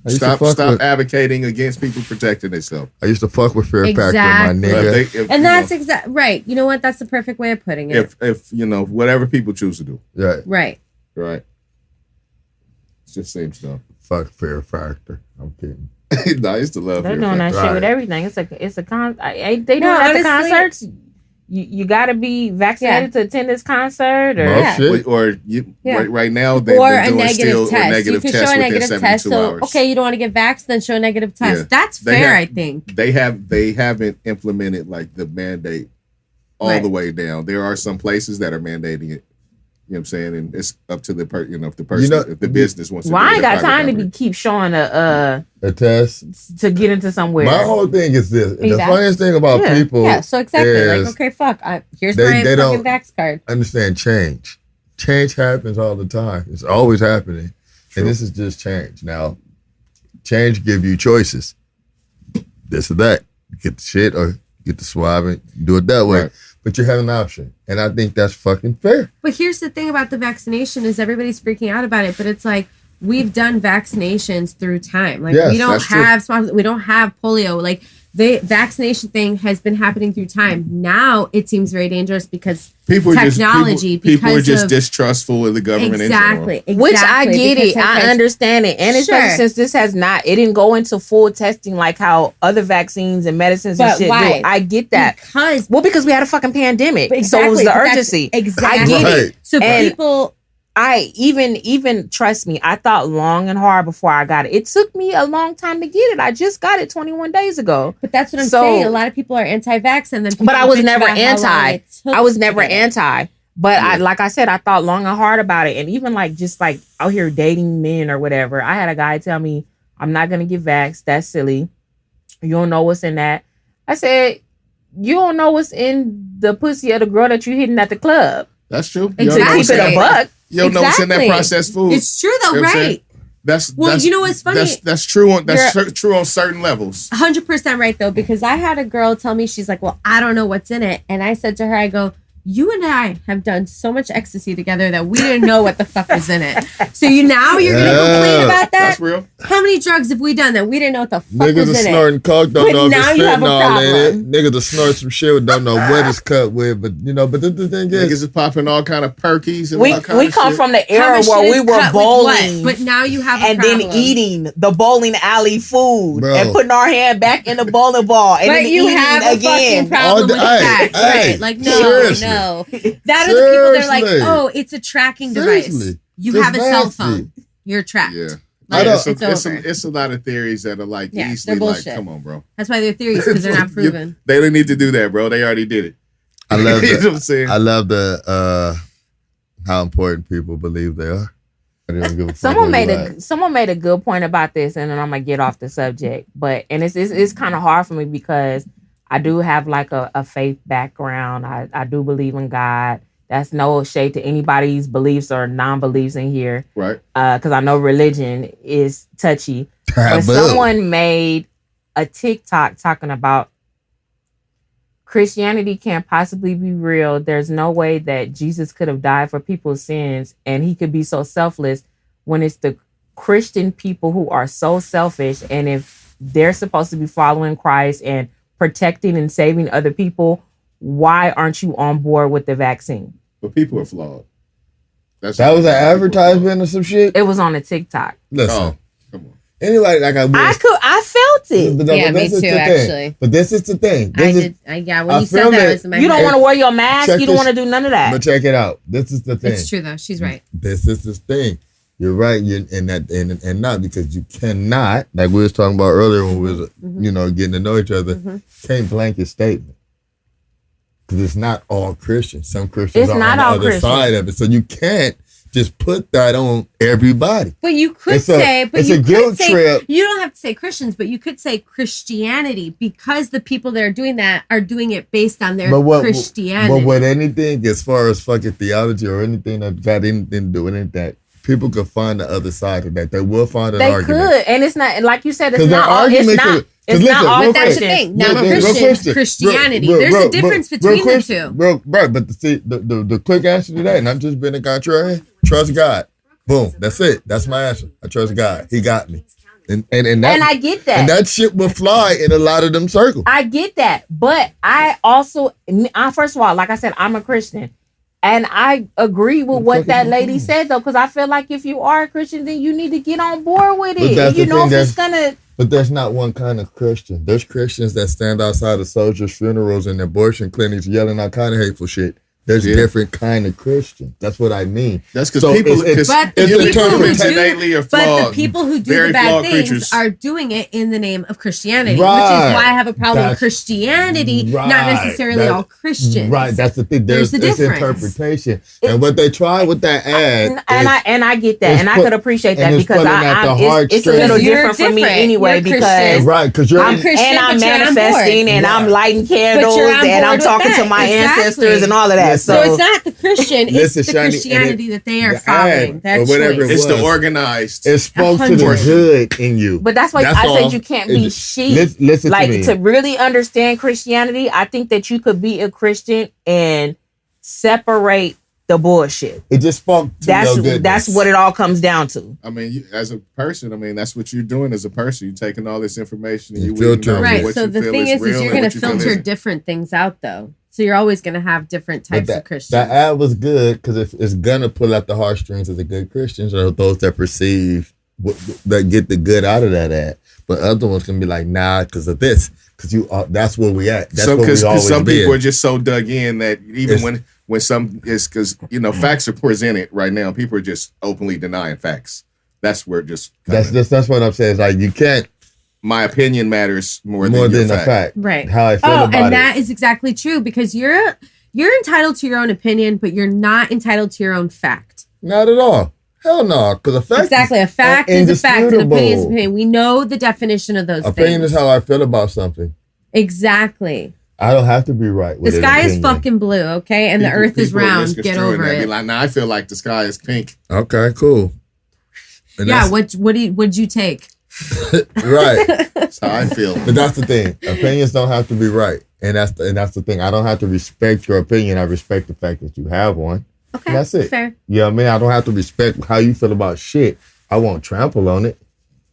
Stop advocating against people protecting themselves. I used to fuck with Fear Factor, my nigga. That's exactly right. You know what? That's the perfect way of putting it. If whatever people choose to do. Right. It's just same stuff. Fuck Fear Factor. I'm kidding. No, I used to love They're doing that shit with everything. It's a con. They do it at the concerts. You got to be vaccinated to attend this concert, right now they're doing negative test. You can show a negative test. So hours. Okay, you don't want to get vaxxed, then show a negative test. Yeah. That's fair, I think. They haven't implemented like the mandate all the way down. There are some places that are mandating it. You know what I'm saying? And it's up to the if the person, if the business wants to. Well, I ain't got time to keep showing a test to get into somewhere. My whole thing is this. Exactly. The funniest thing about people. Yeah, so exactly. Okay, fuck. Here's my fucking vax card. Understand change. Change happens all the time. It's always happening. True. And this is just change. Now, change give you choices. This or that. You get the shit or get the swab and do it that way. Right. But you have an option. And I think that's fucking fair. But here's the thing about the vaccination is everybody's freaking out about it. But it's like, we've done vaccinations through time. Like, we don't have polio. Like, the vaccination thing has been happening through time. Now it seems very dangerous because people are just distrustful of the government. Exactly. Which I get it. I understand it. And especially since this it didn't go into full testing like how other vaccines and medicines and shit do. I get that. Because we had a fucking pandemic. So it was the urgency. Exactly. I get it. So people... I even trust me, I thought long and hard before I got it. It took me a long time to get it. I just got it 21 days ago. But that's what I'm saying. A lot of people are anti-vax and then but I was never anti. But like I said, I thought long and hard about it. And even just out here dating men or whatever, I had a guy tell me, I'm not gonna get vaxxed. That's silly. You don't know what's in that. I said, you don't know what's in the pussy of the girl that you hitting at the club. That's true. Exactly. Keep it a buck. You don't know what's in that processed food. It's true though, right? You know what's funny? That's true on certain levels. 100% right though, because I had a girl tell me, she's like, well, I don't know what's in it. And I said to her, I go, you and I have done so much ecstasy together that we didn't know what the fuck was in it. So you're gonna complain about that? That's real. How many drugs have we done that we didn't know what the fuck was in it? Niggas snorting coke, don't know if it's fentanyl in it. Niggas are snorting some shit, don't know what it's cut with. But but the thing is, niggas is popping all kind of perkies and we come from the era where we were bowling, but now you have and then eating the bowling alley food and putting our hand back in the bowling ball and then you have a fucking problem with that, right? Like no. That are the people that are like, oh, it's a tracking device. You have a cell phone. You're tracked. Yeah. It's a lot of theories that are easily come on, bro. That's why they're theories, because they're not proven. They don't need to do that, bro. They already did it. I love you know what I'm saying? I love how important people believe they are. Someone made a good point about this, and then I'm gonna get off the subject. But it's kind of hard for me because I do have a faith background. I do believe in God. That's no shade to anybody's beliefs or non-beliefs in here. Right. Because I know religion is touchy. But someone made a TikTok talking about Christianity can't possibly be real. There's no way that Jesus could have died for people's sins and he could be so selfless when it's the Christian people who are so selfish. And if they're supposed to be following Christ and protecting and saving other people, why aren't you on board with the vaccine? But people are flawed. That was an advertisement or some shit? It was on a TikTok. Listen. Come on. Anyway, I felt it. Me too, actually. But this is the thing. When you said that, it was in my head. You don't want to wear your mask. You don't want to do none of that. But check it out. This is the thing. It's true, though. She's right. This is the thing. You're right. And not because you cannot, like we was talking about earlier when we was, getting to know each other, can't blanket statement. Because it's not all Christians. Some Christians are on the other side of it. So you can't just put that on everybody. But you could it's say, a guilt trip. You don't have to say Christians, but you could say Christianity because the people that are doing that are doing it based on their Christianity. But with anything as far as fucking theology or anything that got anything to do with anything, people could find the other side of that. They will find an argument. They could, and it's not like you said. It's not all. It's not all. That's the thing. Now, Christianity. There's a difference between the two. Right, but the quick answer to that, and I'm just being a contrarian. Trust God. Boom. That's it. That's my answer. I trust God. He got me. And I get that. And that shit will fly in a lot of them circles. I get that, but I also, first of all, like I said, I'm a Christian. And I agree with what that lady said, though, because I feel like if you are a Christian, then you need to get on board with it. If it's gonna. But there's not one kind of Christian. There's Christians that stand outside of soldiers' funerals and abortion clinics yelling all kind of hateful shit. There's a different kind of Christian. That's what I mean. That's because people, but the people who do the bad things are doing it in the name of Christianity, which is why I have a problem with Christianity, not necessarily all Christians. Right, that's the thing. There's this interpretation, and what they try with that ad, and I get that, and I could appreciate that because it's a little different for me anyway because I'm Christian and I'm manifesting and I'm lighting candles and I'm talking to my ancestors and all of that. So it's not the Christian, it's the Christianity that they are following. That's it's the organized. It spoke to the good in you. But that's why I said you can't be sheep. Listen to me. To really understand Christianity, I think that you could be a Christian and separate the bullshit. It just spoke to that's what it all comes down to. I mean, as a person, that's what you're doing as a person. You're taking all this information and you filter. Right. So the thing is you're going to filter different things out, though. So you're always going to have different types of Christians. That ad was good because it's going to pull out the heartstrings of the good Christians or those that perceive, that get the good out of that ad. But other ones can be like, nah, because of this. Because that's where we at. That's where we always Because some people are just so dug in that even when some is because facts are presented right now, people are just openly denying facts. That's where just that's what I'm saying. It's like you can't. My opinion matters more than the fact. Right. How I feel about it. And that is exactly true because you're entitled to your own opinion, but you're not entitled to your own fact. Not at all. Hell no. Because a fact a fact is a fact. An opinion is an opinion. We know the definition of those things. Opinion is how I feel about something. Exactly. I don't have to be right with the sky is fucking blue, okay? And the earth is round. Get over it. Like, I feel like the sky is pink. Okay, cool. And what'd you take? Right. That's how I feel. But that's the thing. Opinions don't have to be right. And that's the thing. I don't have to respect your opinion. I respect the fact that you have one. Okay. And that's it. Fair. You know what I mean? I don't have to respect how you feel about shit. I won't trample on it.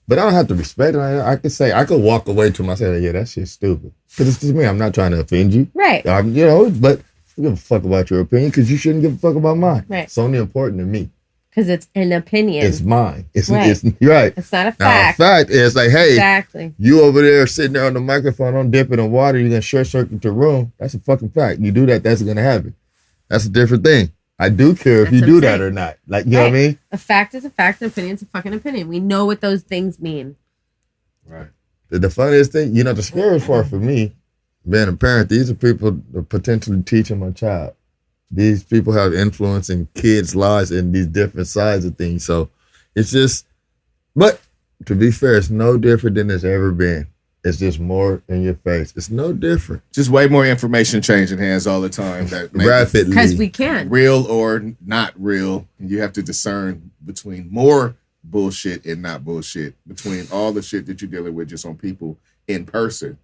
But I don't have to respect it. I could walk away to myself, yeah, that shit's stupid. Because it's just me. I'm not trying to offend you. Right. But I give a fuck about your opinion because you shouldn't give a fuck about mine. Right. It's only important to me. Because it's an opinion. It's mine. It's right. You're right. It's not a fact. Now, a fact is like, hey, exactly. You over there sitting there on the microphone, don't dip it in water, you're going to short circuit the room. That's a fucking fact. You do that, that's going to happen. That's a different thing. I do care if you do that or not. Like, you know what I mean? A fact is a fact. An opinion is a fucking opinion. We know what those things mean. Right. The funniest thing, the scariest part for me, being a parent, these are people potentially teaching my child. These people have influence in kids' lives and these different sides of things. So it's just, but to be fair, it's no different than it's ever been. It's just more in your face. It's no different. Just way more information changing hands all the time. That rapidly. Because we can. Real or not real. You have to discern between more bullshit and not bullshit. Between all the shit that you're dealing with just on people in person.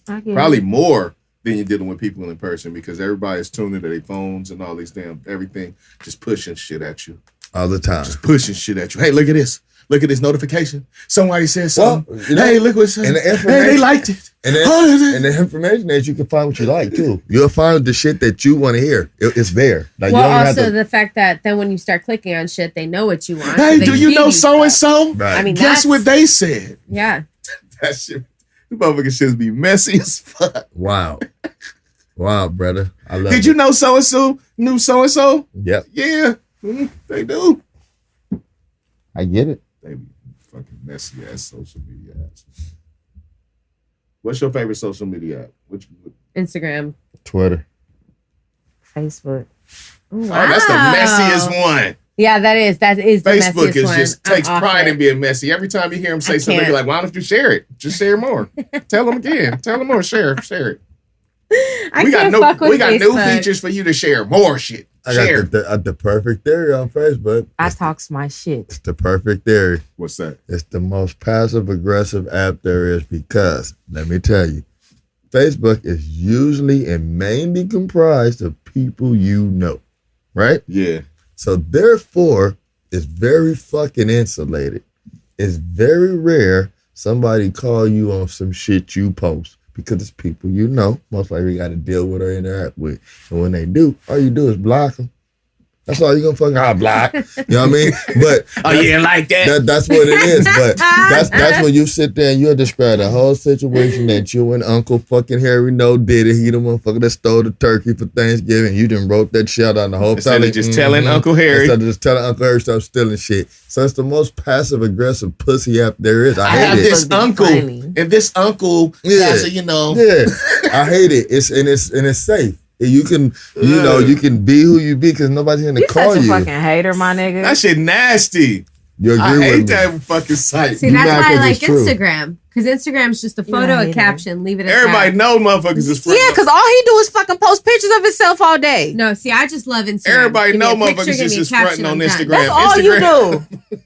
Probably more than you're dealing with people in person because everybody's tuning to their phones and all these damn everything, just pushing shit at you. All the time. Just pushing shit at you. Hey, look at this. Look at this notification. Somebody said something. Hey, look what it said. Hey, they liked it. And the information that you can find what you like too. You'll find the shit that you want to hear. It's there. Like, well, also the fact that then when you start clicking on shit, they know what you want. Hey, do you know so and so? Right. I mean, guess what they said? Yeah. That shit. The motherfucking shit be messy as fuck. Wow. Wow, brother. I love Did you know so and so knew so and so? Yep. Yeah, they do. I get it. They be fucking messy ass social media apps. What's your favorite social media app? Instagram. Twitter. Facebook. Wow. Oh, that's the messiest one. Yeah, that is the Facebook messiest is one. just takes pride in being messy. Every time you hear him say something, you're like, why don't you share it? Just share more. Tell them again. Tell them more. Share it. We got new features for you to share more shit. I got the perfect theory on Facebook. I talks my shit. It's the perfect theory. What's that? It's the most passive aggressive app there is because, let me tell you, Facebook is usually and mainly comprised of people you know, right? Yeah. So therefore, it's very fucking insulated. It's very rare somebody call you on some shit you post because it's people you know. Most likely you got to deal with or interact with. And when they do, all you do is block them. That's all you're going to fucking block. You know what I mean? But like that? That's what it is. But that's when you sit there and you'll describe the whole situation that you and Uncle fucking Harry did it. He the motherfucker that stole the turkey for Thanksgiving. You done wrote that shit on the whole Instead of just telling Uncle Harry. Instead of just telling Uncle Harry stop stealing shit. So it's the most passive aggressive pussy app there is. I hate it. This uncle. And this uncle has a, Yeah. I hate it. It's safe. You can, you can be who you be because nobody's gonna call you. You such a fucking hater, my nigga. That shit nasty. You agree I with hate me. that fucking site. See, that's why I like Instagram. Because Instagram's just a photo, a caption, leave it at Everybody that. know motherfuckers is Yeah, because all he do is fucking post pictures of himself all day. No, see, I just love Instagram. Everybody know motherfuckers just fronting on Instagram. That's all you do.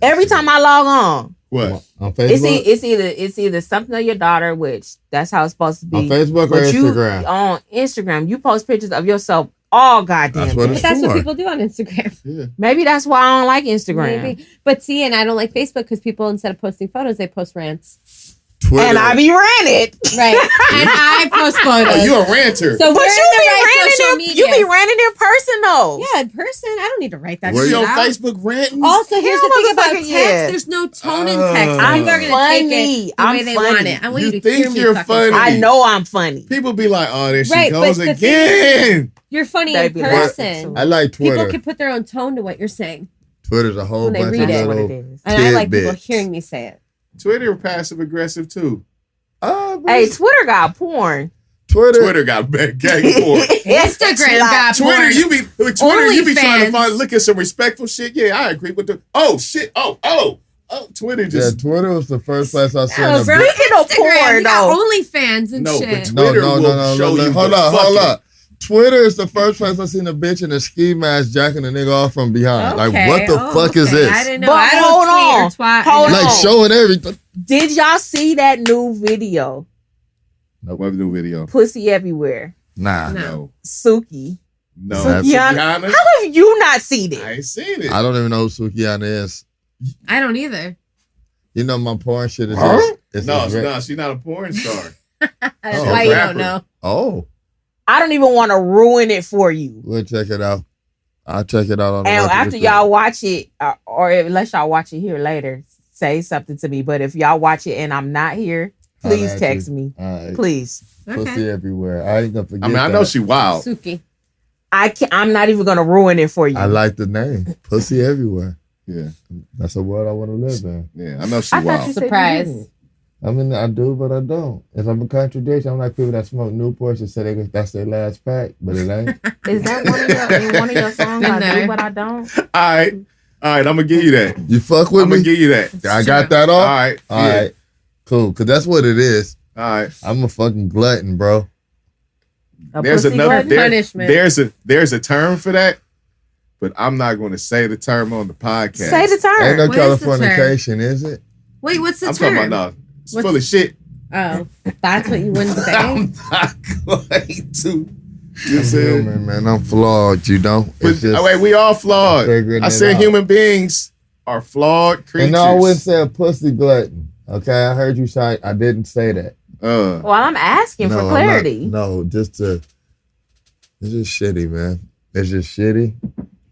Every time I log on. What? On Facebook? It's either something of your daughter, which that's how it's supposed to be. On Facebook or Instagram? On Instagram, you post pictures of yourself all goddamn day. But that's what people do on Instagram. Yeah. Maybe that's why I don't like Instagram. Maybe. But see, and I don't like Facebook because people, instead of posting photos, they post rants. Twitter. And I be ranted. Right. And I post photos. Oh, you a ranter. So but you be media. ranting in person though. Yeah, in person. I don't need to write that Were shit you on out. Facebook ranting? Also, here's the thing about motherfucking text. yeah. There's no tone in text. I'm People are going to funny. take it the way they want it. I want you to think hear me you're fucking funny. I know I'm funny. People be like, oh, there she Right, goes but the again. You're funny They in be like- person. I like Twitter. People can put their own tone to what you're saying. Twitter's a whole when they bunch read of it. What little it is. And I like people tidbits. hearing me say it. Twitter passive aggressive too. Hey, Twitter got porn. Twitter got bad gang porn. Instagram got Twitter, porn. you be trying to OnlyFans. look at some respectful shit. Yeah, I agree with the. Oh shit. Oh, Twitter just. Yeah, Twitter was the first place I saw. Oh, bro, Speaking of Instagram, porn, you got though. OnlyFans and No, shit. but Twitter will show you. Hold up. Twitter is the first place I seen a bitch in a ski mask jacking a nigga off from behind. Okay. Like, what the fuck is this? I didn't know. But I don't hold tweet on. or twat. Hold Like, on. showing everything. Did y'all see that new video? What new video? Pussy everywhere. Nah. No. Suki. No. Sukihana. How have you not seen it? I ain't seen it. I don't even know who Sukihana is. I don't either. You know my porn shit is No, she's not a porn star. That's Oh, why you rapper. don't know. Oh, I don't even want to ruin it for you. we'll check it out. I'll check it out on the And Watch It after With y'all watch it, or unless y'all watch it here later, say something to me. But if y'all watch it and I'm not here, please Alright, text me. All right. Please. Pussy everywhere. I ain't gonna forget I mean, I know she wild. Suki. I'm not even gonna ruin it for you. I like the name. Pussy everywhere. Yeah, That's a world I want to live in. yeah, I know she I thought you wild. said Surprise. you didn't. I mean, I do, but I don't. If I'm a contradiction, I'm like people that smoke Newports and say that's their last pack, but it ain't. Is that one of your songs? Been I there. do, but I don't. All right, I'm gonna give you that. You fuck with I'm me? gonna give you that. I got that All off? right, All yeah. right. Cool. Because that's what it is. All right. I'm a fucking glutton, bro. There's pussy another glutton? punishment. there's a term for that, but I'm not going to say the term on the podcast. Say the term. Ain't no What is the term? Californication, is it? Wait, what's the I'm term? talking about no. It's What's- full of shit. Oh, that's what you wouldn't say? I'm not going to. You I'm said, human, man. I'm flawed, you know? It's just, wait, we all flawed. figuring I it said out. human beings are flawed creatures. And no, I wouldn't say a pussy glutton. Okay, I heard you say I didn't say that. Well, I'm asking for I'm not- clarity. it's just shitty, man. It's just shitty.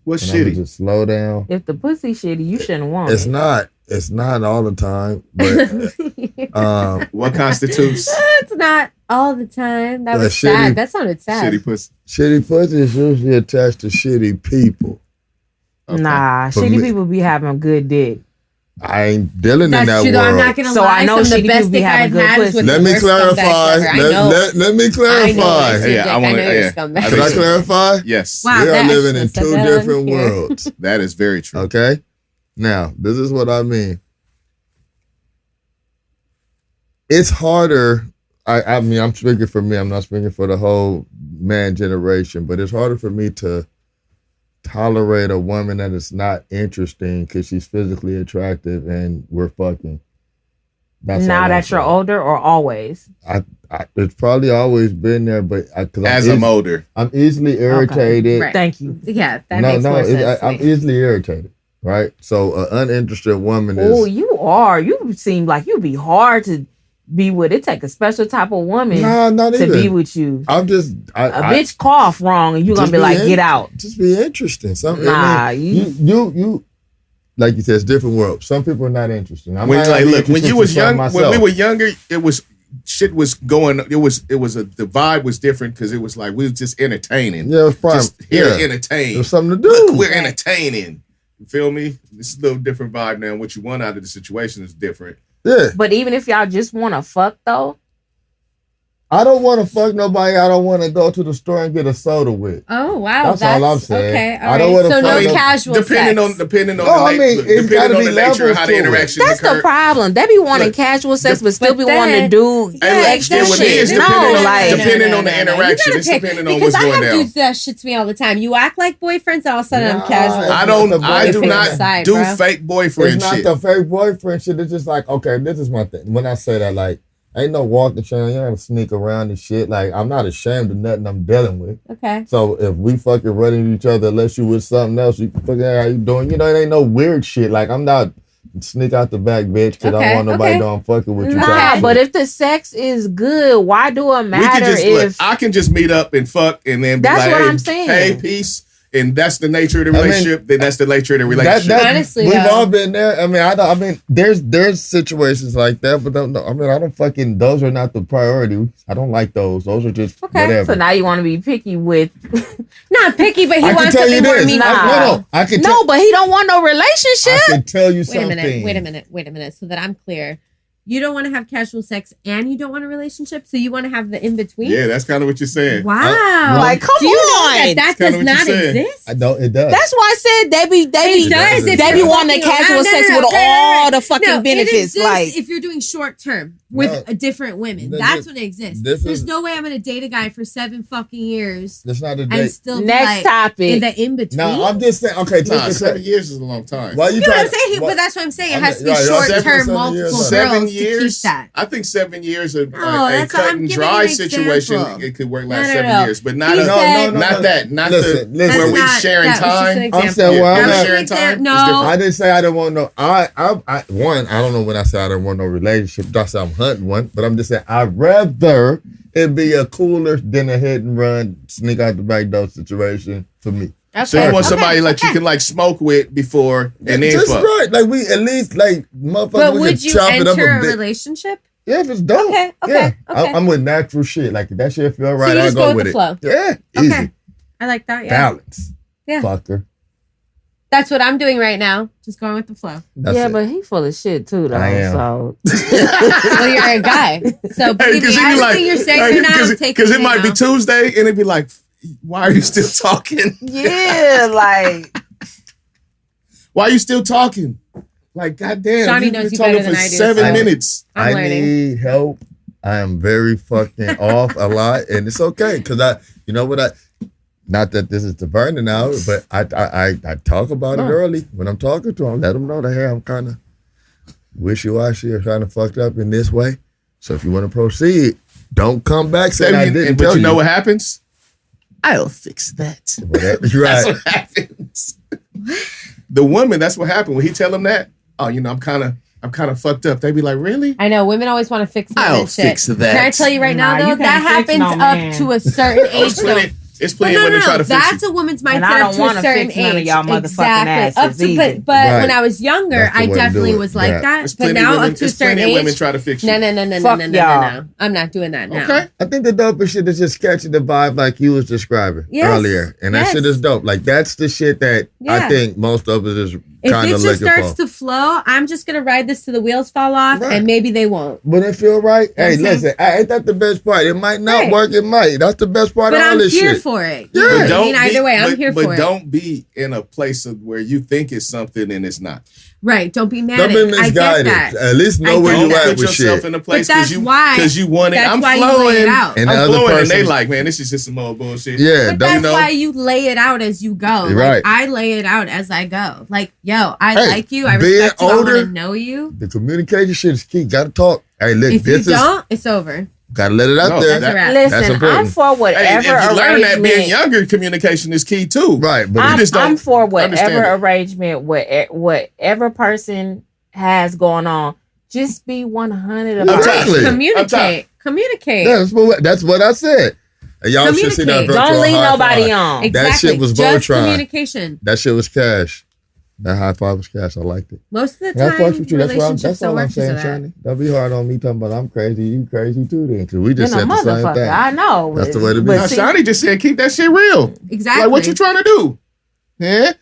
What's And I'ma shitty? just slow down. If the pussy shitty, you shouldn't want It's it. not. It's not all the time, but What constitutes It's not all the time. That Well, was shitty- sad. That sounded sad. shitty pussy? shitty pussy is usually attached to shitty people. Okay. Nah, For shitty me- people be having good dick. I ain't dealing in That's that true, though. I'm world. not gonna So lie. I know some of shitty the best people be dick having I've good had is pussy. with Let the me worst clarify. scumbags ever. I know. Let me I know. clarify. It's your Yeah, dick. I wanna- know you're yeah. a scumbag. Can I clarify? Yes. Wow, We are that- I living in should've said two that on different here. worlds. That is very true. Okay? Now, this is what I mean. It's harder. I mean, I'm speaking for me. I'm not speaking for the whole man generation, but it's harder for me to tolerate a woman that is not interesting because she's physically attractive and we're fucking. That's Now all that you're older or always? it's probably always been there, but I'm older. I'm easily irritated. Right. Thank you. Yeah, that makes more sense. to I'm me. easily irritated, right? So an uninterested woman Oh, is. you are. You seem like you'd be hard to be with. It take a special type of woman Nah, not to even. be with you. I'm just. A bitch cough wrong and you gonna just be like, in- get out. Just be interesting. Nah, you. Like you said, it's different world. Some people are not interesting. When you was young, when we were younger, it was shit was going. It was the vibe was different because it was like we was just entertaining. Yeah, it was prime. Just here to Yeah. entertain. There's something to do. Look, we're entertaining. You feel me? This is a little different vibe now. What you want out of the situation is different. Yeah, But even if y'all just want to fuck though, I don't want to fuck nobody. I don't want to go to the store and get a soda with. Oh wow, That's all I'm saying. Okay, I all don't right. wanna So fuck no no- casual Depending sex. on No, the I mean, it's gotta depending on be the nature of how levels the to it. interaction that's occurred. the problem. They be wanting Look, casual sex, but still but be wanting to then- do Yeah, extra with me, it's shit. depending No, on- like depending on the interaction. You It's gotta pick, depending on because what's I going have down. dudes that shit to me all the time. You act like boyfriends, all of a sudden I'm Nah, casual. I do Different not side, do bro. fake boyfriend It's not shit. the fake boyfriend shit. It's just like, okay, this is my thing. When I say that, like, ain't no walking shame. You don't sneak around and shit. Like, I'm not ashamed of nothing I'm dealing with. Okay. So if we fucking run into each other, unless you with something else, you fucking, hey, how you doing? You know, it ain't no weird shit. Like, I'm not sneak out the back, bitch, because I Okay, don't want nobody okay. know I'm fucking with you. Nah, type Nah, shit. but if the sex is good, why do it We matter can just if look, I can just meet up and fuck and then be That's like, what hey, I'm saying. hey, peace. And that's the nature of the I mean, relationship. Then that's the nature of the relationship. Honestly, we've though. all been there. I mean, there's situations like that, but I don't fucking. Those are not the priority. I don't like those. Those are just Okay, whatever. so now you want to be picky with Not picky, but he I can wants tell you something more this. meaningful. No, I can no, tell. but he don't want no relationship. I can tell you Wait a something. minute, so that I'm clear. You don't want to have casual sex and you don't want a relationship, so you want to have the in between? Yeah, that's kind of what you're saying. Wow. Like, come Do you know on. that That's does kinda what not you're saying. exist? I know it does. That's why I said they be It does. if they you're be wanting walking casual around. sex No, with right. all the fucking No, it benefits. exists Like if you're doing short term with different women. No, That's this- when it exists. this There's is- no way I'm gonna date a guy for 7 fucking years That's not a and date. still be next like in topic. the in between. No, I'm just saying. Okay, Nah, just 7 years is a long time. Why you You know what trying? I'm saying? why- But that's what I'm saying. It I'm has to be not- right, short 7 term, years, multiple girls 7 to years. keep that. I think 7 years of No, a that's- cut I'm and giving dry you an situation. example. It could work No, last no, 7 no. years, but He not said- not that. Not Listen, where listen. we sharing that was just an time. example. I'm saying, well, Yeah, I'm we're not- sharing time. No. It's different. I didn't say I didn't want no. One, I don't know when I said I didn't want no relationship. I said I'm hunting one, but I'm just saying I'd rather it be a cooler than a hit and run, sneak out the back door situation for me. So you want somebody like you can like smoke with before and then Just fuck. right, like we at least like motherfucker. But we would can you chop it up enter a a bit. relationship? Yeah, if it's dope. Okay, okay, yeah. okay. I'm with natural shit. Like if that shit feel right, you I'll just go go with with the it. flow. Yeah, Okay. easy. I like that. Yeah. Balance. Yeah. Fucker. That's what I'm doing right now. Just going with the flow. That's yeah, it. but he full of shit too, though. I am. So Well, you're a guy. So believe me, everything you're saying right now, I'm taking because it might be now. Tuesday and it'd be like, why are you still talking? yeah, like Why are you still talking? Like, goddamn, Shawnee you've knows been you talking better for than I do, 7 so- minutes. I'm I learning. need help. I am very fucking off a lot, and it's okay because you know what not that this is the burning out, but I talk about it early when I'm talking to them. Let them know that hey, I'm kind of wishy-washy or kind of fucked up in this way. So if you want to proceed, don't come back saying I didn't But tell you know what happens? I'll fix that. That's That's right. what happens. The woman, that's what happened. When he tell them that, oh, you know, I'm kind of fucked up. They be like, really? I know women always want to fix men I'll and shit. fix that. Can I tell you right Nah, now, though, you that can't fix happens no up man. to a certain age, though. It's plenty of women try to fix That's you. a woman's mindset And I don't up to want a to certain fix none of age. y'all motherfucking asses either. But Right. when I was younger, That's the I way to do definitely it. was like Yeah. that. There's But plenty now of women, up to a certain plenty of women age, try to fix you. Fuck y'all. no. I'm not doing that now. Okay. I think the dopest shit is just catching the vibe like you was describing earlier. And that shit is dope. Like, that's the shit that I think most of us is If kind it of just looking starts for. to flow, I'm just gonna ride this till the wheels fall off, Right. and maybe they won't. When it feel right, You know hey, what I'm listen, ain't that the best part? It might not Right. work, it might. That's the best part But of all I'm this here shit. for it. Yeah. You know what But I mean, either way, I'm here for But it. don't be in a place of where you think it's something and it's not. Right? Don't be mad. Don't be I get misguided. that. At least know I where get you that. at Put with yourself shit. in a place But that's because why- you want it. that's I'm why you lay flowing. it out. And the I'm other flowing, and person- they like, man, this is just some old bullshit. Yeah, But don't that's you know? why you lay it out as you go. You're Like, right. I lay it out as I go. Like, yo, I Hey, like you. I being respect you. I older- want to know you. The communication shit is key. Gotta talk. Hey, look, If you this is don't, it's over. gotta let it out No, there. That's a wrap. That's Listen, important. I'm for Hey, whatever if you learn that being arrangement. younger, communication is key too. Right, but I'm, just don't I'm for whatever understand it. arrangement, whatever person has going on. Just be 100 about Exactly. it. Communicate. Communicate. that's what I said. And y'all should see that Communicate. virtual Don't lead high nobody five. on. Exactly. That shit was just Voltron. communication. That shit was cash. That high five was cash. I liked it. Most of the And time, I fucks with you. That's relationships don't all I'm work because saying, of that. Shanni. Don't be hard on me talking about I'm crazy. You crazy too then. Because we You just know, said the same motherfucker. thing. I know. That's the way to be. But Now, see, Shani just said, keep that shit real. Exactly. Like, what you trying to do? Yeah.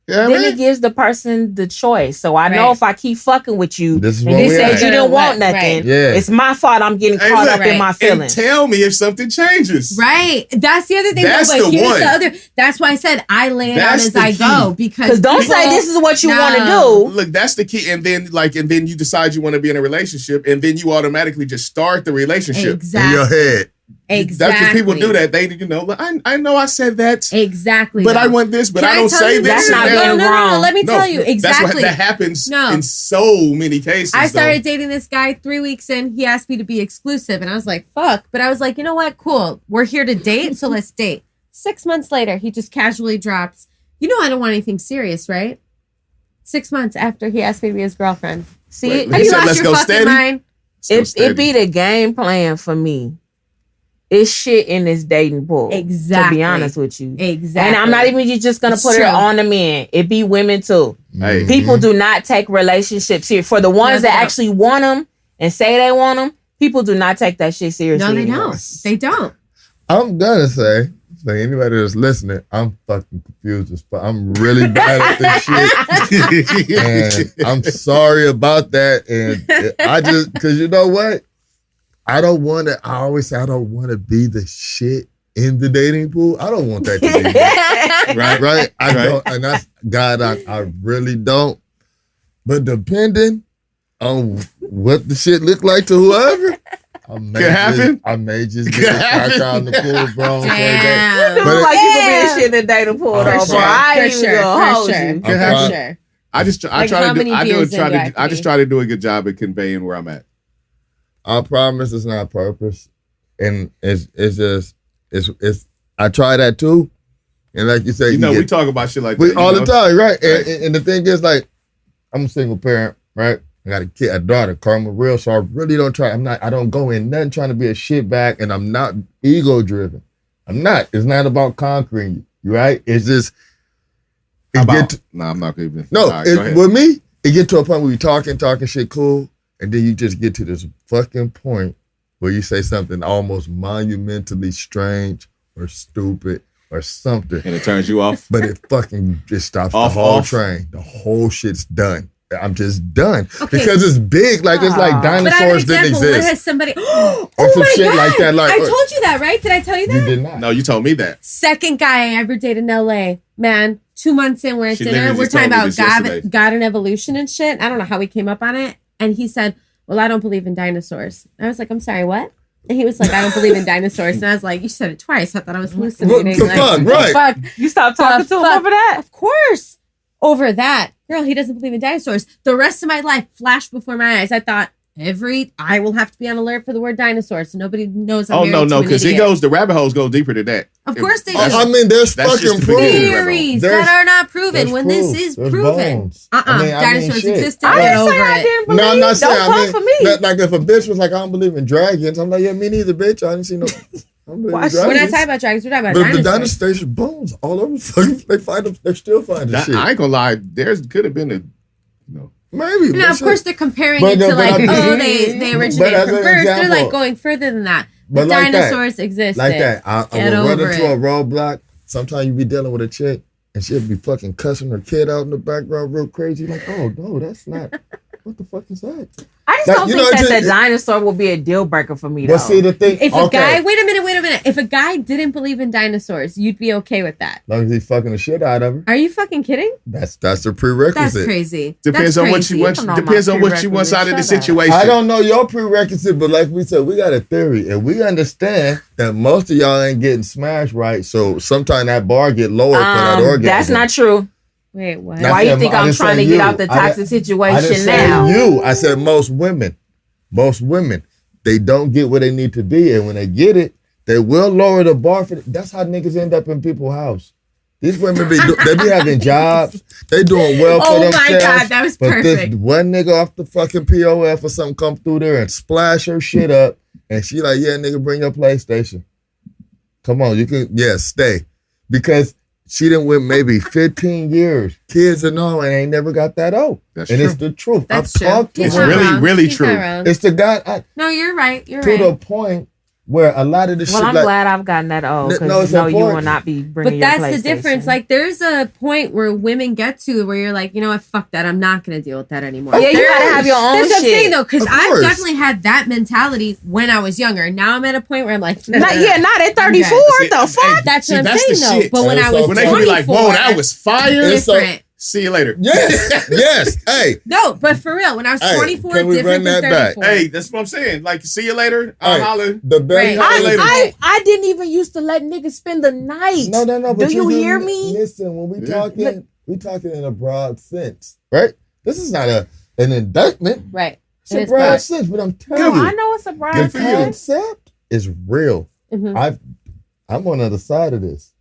Yeah, then it gives the person the choice. So I know Right. if I keep fucking with you, This is and where you we said at. you didn't want Right. nothing, Yeah. it's my fault. I'm getting Hey, caught look, up in my and feelings. tell me if something changes. Right. That's the other thing. That's though, but the here's one. the other. That's why I said I lay it out That's as the I key. go because Because don't people- say this is what you want to No. do. Look, that's the key. And then you decide you want to be in a relationship, and then you automatically just start the relationship. In your Exactly. head. Exactly. That's because people do that. They, look, I know I said that, Exactly. but though. I want this, but Can I don't tell say you this. That's and not that. being No. wrong. Let me No, tell you That's exactly. what that happens No. in so many cases. I though. started dating this guy 3 weeks in. He asked me to be exclusive, and I was like, "Fuck!" But I was like, "You know what? Cool. We're here to date, so let's date." 6 months later, he just casually drops, "You know, I don't want anything serious, right?" 6 months after he asked me to be his girlfriend. See, Wait, Have He you said, lost "Let's your go fucking steady." mind? So it steady. be the game plan for me. It's shit in this dating pool. Exactly. To be honest with you. Exactly. And I'm not even just gonna It's put true. it on the men. It be women too. Hey. People do not take relationships here. For the ones they that don't. actually want them and say they want them, people do not take that shit seriously. No, they anymore. don't. They don't. I'm gonna say, for anybody that's listening, I'm fucking confused as fuck. I'm really bad at this shit. And I'm sorry about that. And I just, because you know what? I always say I don't want to be the shit in the dating pool. I don't want that to be me. Right? I don't. And that's, God, I really don't. But depending on what the shit look like to whoever, I may just get a crack out in the pool, bro. Damn. You But look it- like you could be a shit in the dating pool, For though, sure. bro. I For ain't even sure. gonna For hold sure. you. I'm For fine. sure. I Like, try how to do. many I beers in do I I have to just be? try to do a good job at conveying where I'm at. I promise it's not purpose. And it's I try that too. And like you say, You know, get- we talk about shit like we that all you the know? time, right? Right. And the thing is, like, I'm a single parent, right? I got a kid, a daughter, Karma Real, so I really don't try. I don't go in nothing trying to be a shit bag, and I'm not ego driven. I'm not. It's not about conquering you, right? It's just How it about- get to, No, I'm not even. no. All right, go ahead. With me, it get to a point where you talking shit cool, and then you just get to this fucking point where you say something almost monumentally strange or stupid or something. And it turns you off. But it fucking just stops Off, the whole off. train. The whole shit's done. I'm just done. Okay. Because it's big. Like, it's like Aw. But I have an dinosaurs didn't example. What exist. has somebody? Oh Or some my shit God. like that, like- I told you that, right? Did I tell you that? You did not. No, you told me that. Second guy I ever dated in LA. Man, 2 months in, we're at She dinner. literally We're just talking told me about this yesterday. God and evolution and shit. I don't know how we came up on it. And he said, "Well, I don't believe in dinosaurs." I was like, "I'm sorry, what?" And he was like, "I don't believe in dinosaurs." And I was like, "You said it twice. I thought I was hallucinating." What the fuck? Right. Fuck. You stopped talking to him fuck? over that? Of course. Over that. Girl, he doesn't believe in dinosaurs. The rest of my life flashed before my eyes. I thought, I will have to be on alert for the word dinosaur, so nobody knows I'm Oh, no, married to an because idiot. the rabbit holes go deeper than that. Of course they do. That's- I mean, there's That's just fucking the proof. beginning. Theories There's- that are not proven there's when proof. this is There's proven. bones. Dinosaurs shit. existed. I Get didn't over say I it. didn't believe. No, I'm not saying. Don't come for me. Like if a bitch was like, I don't believe in dragons, I'm like, yeah, me neither, bitch. I didn't see no. Watch. We're not talking about dragons. We're talking about But dinosaurs. the dinosaur station bones all over. They find them. They're still finding shit. I ain't gonna lie. There's could have been Maybe. Now, of course, they're comparing But it no, to but like, I'm- they but originated as from an birds. They're example- like going further than that. The But like that. dinosaurs exist. Like that. I Get will run over into it. a roadblock. Sometimes you be dealing with a chick and she'll be fucking cussing her kid out in the background real crazy. Like, oh no, that's not. What the fuck is that? I just That- don't you think know, that the dinosaur will be a deal breaker for me, though. Well, see the thing. If a okay, guy, wait a minute. If a guy didn't believe in dinosaurs, you'd be okay with that. as long as he's fucking the shit out of her, Are you fucking kidding? that's the prerequisite. That's crazy. depends That's on what crazy. she wants. You don't know Depends my on what she wants out of the prerequisites. situation. I don't know your prerequisite, but like we said, we got a theory, and we understand that most of y'all ain't getting smashed right. So sometimes that bar get lower for that orgasm. That's not true. Wait, what? That's Why you it. think I I'm didn't trying say to get you. out the I didn't- toxic I didn't situation say now? you. I said most women. Most women, they don't get where they need to be, and when they get it, they will lower the bar for. That's how niggas end up in people's house. These women they be having jobs, they doing well for Oh themselves. my God, that was but perfect. this one nigga off the fucking POF or something come through there and splash her shit up, and she like, yeah, nigga, bring your PlayStation. Come on, you can, stay, because she done went maybe 15 years, kids and all, and ain't never got that out. That's and true. it's the truth. That's I've true. talked to He's It's her. not really, wrong. really He's true. not wrong. It's the guy No, you're right. You're to right. the point where a lot of the Well, shit I'm like, glad I've gotten that old No, because it's no, you will important. not be bringing But that's your the difference. PlayStation. Like, there's a point where women get to where you're like, you know what, fuck that. I'm not going to deal with that anymore. yeah, you There- gotta have your own That's what I'm saying, shit. though, because Of I've course. definitely had that mentality when I was younger. Now I'm at a point where I'm like, Not at 34. good. The fuck? That's See, what I'm that's the saying, though. shit. But when I was So When they can be like, 24, whoa, that was fire. It's so- different. See you later. yes, hey, No, but for real, when I was Hey, 24, can we different run than that back? 34. Hey, that's what I'm saying. Like, see you later. I'll Hey. holler. the belly. Right. later. I didn't even used to let niggas spend the night. No. Do But you do- hear me? Listen, when we Yeah. talking, we talking in a broad sense, right? This is not an indictment. Right. It's a It is broad broad. sense, but I'm No, telling you, I know it's a the broad for you. sense. concept is real. Mhm. I'm on the other side of this.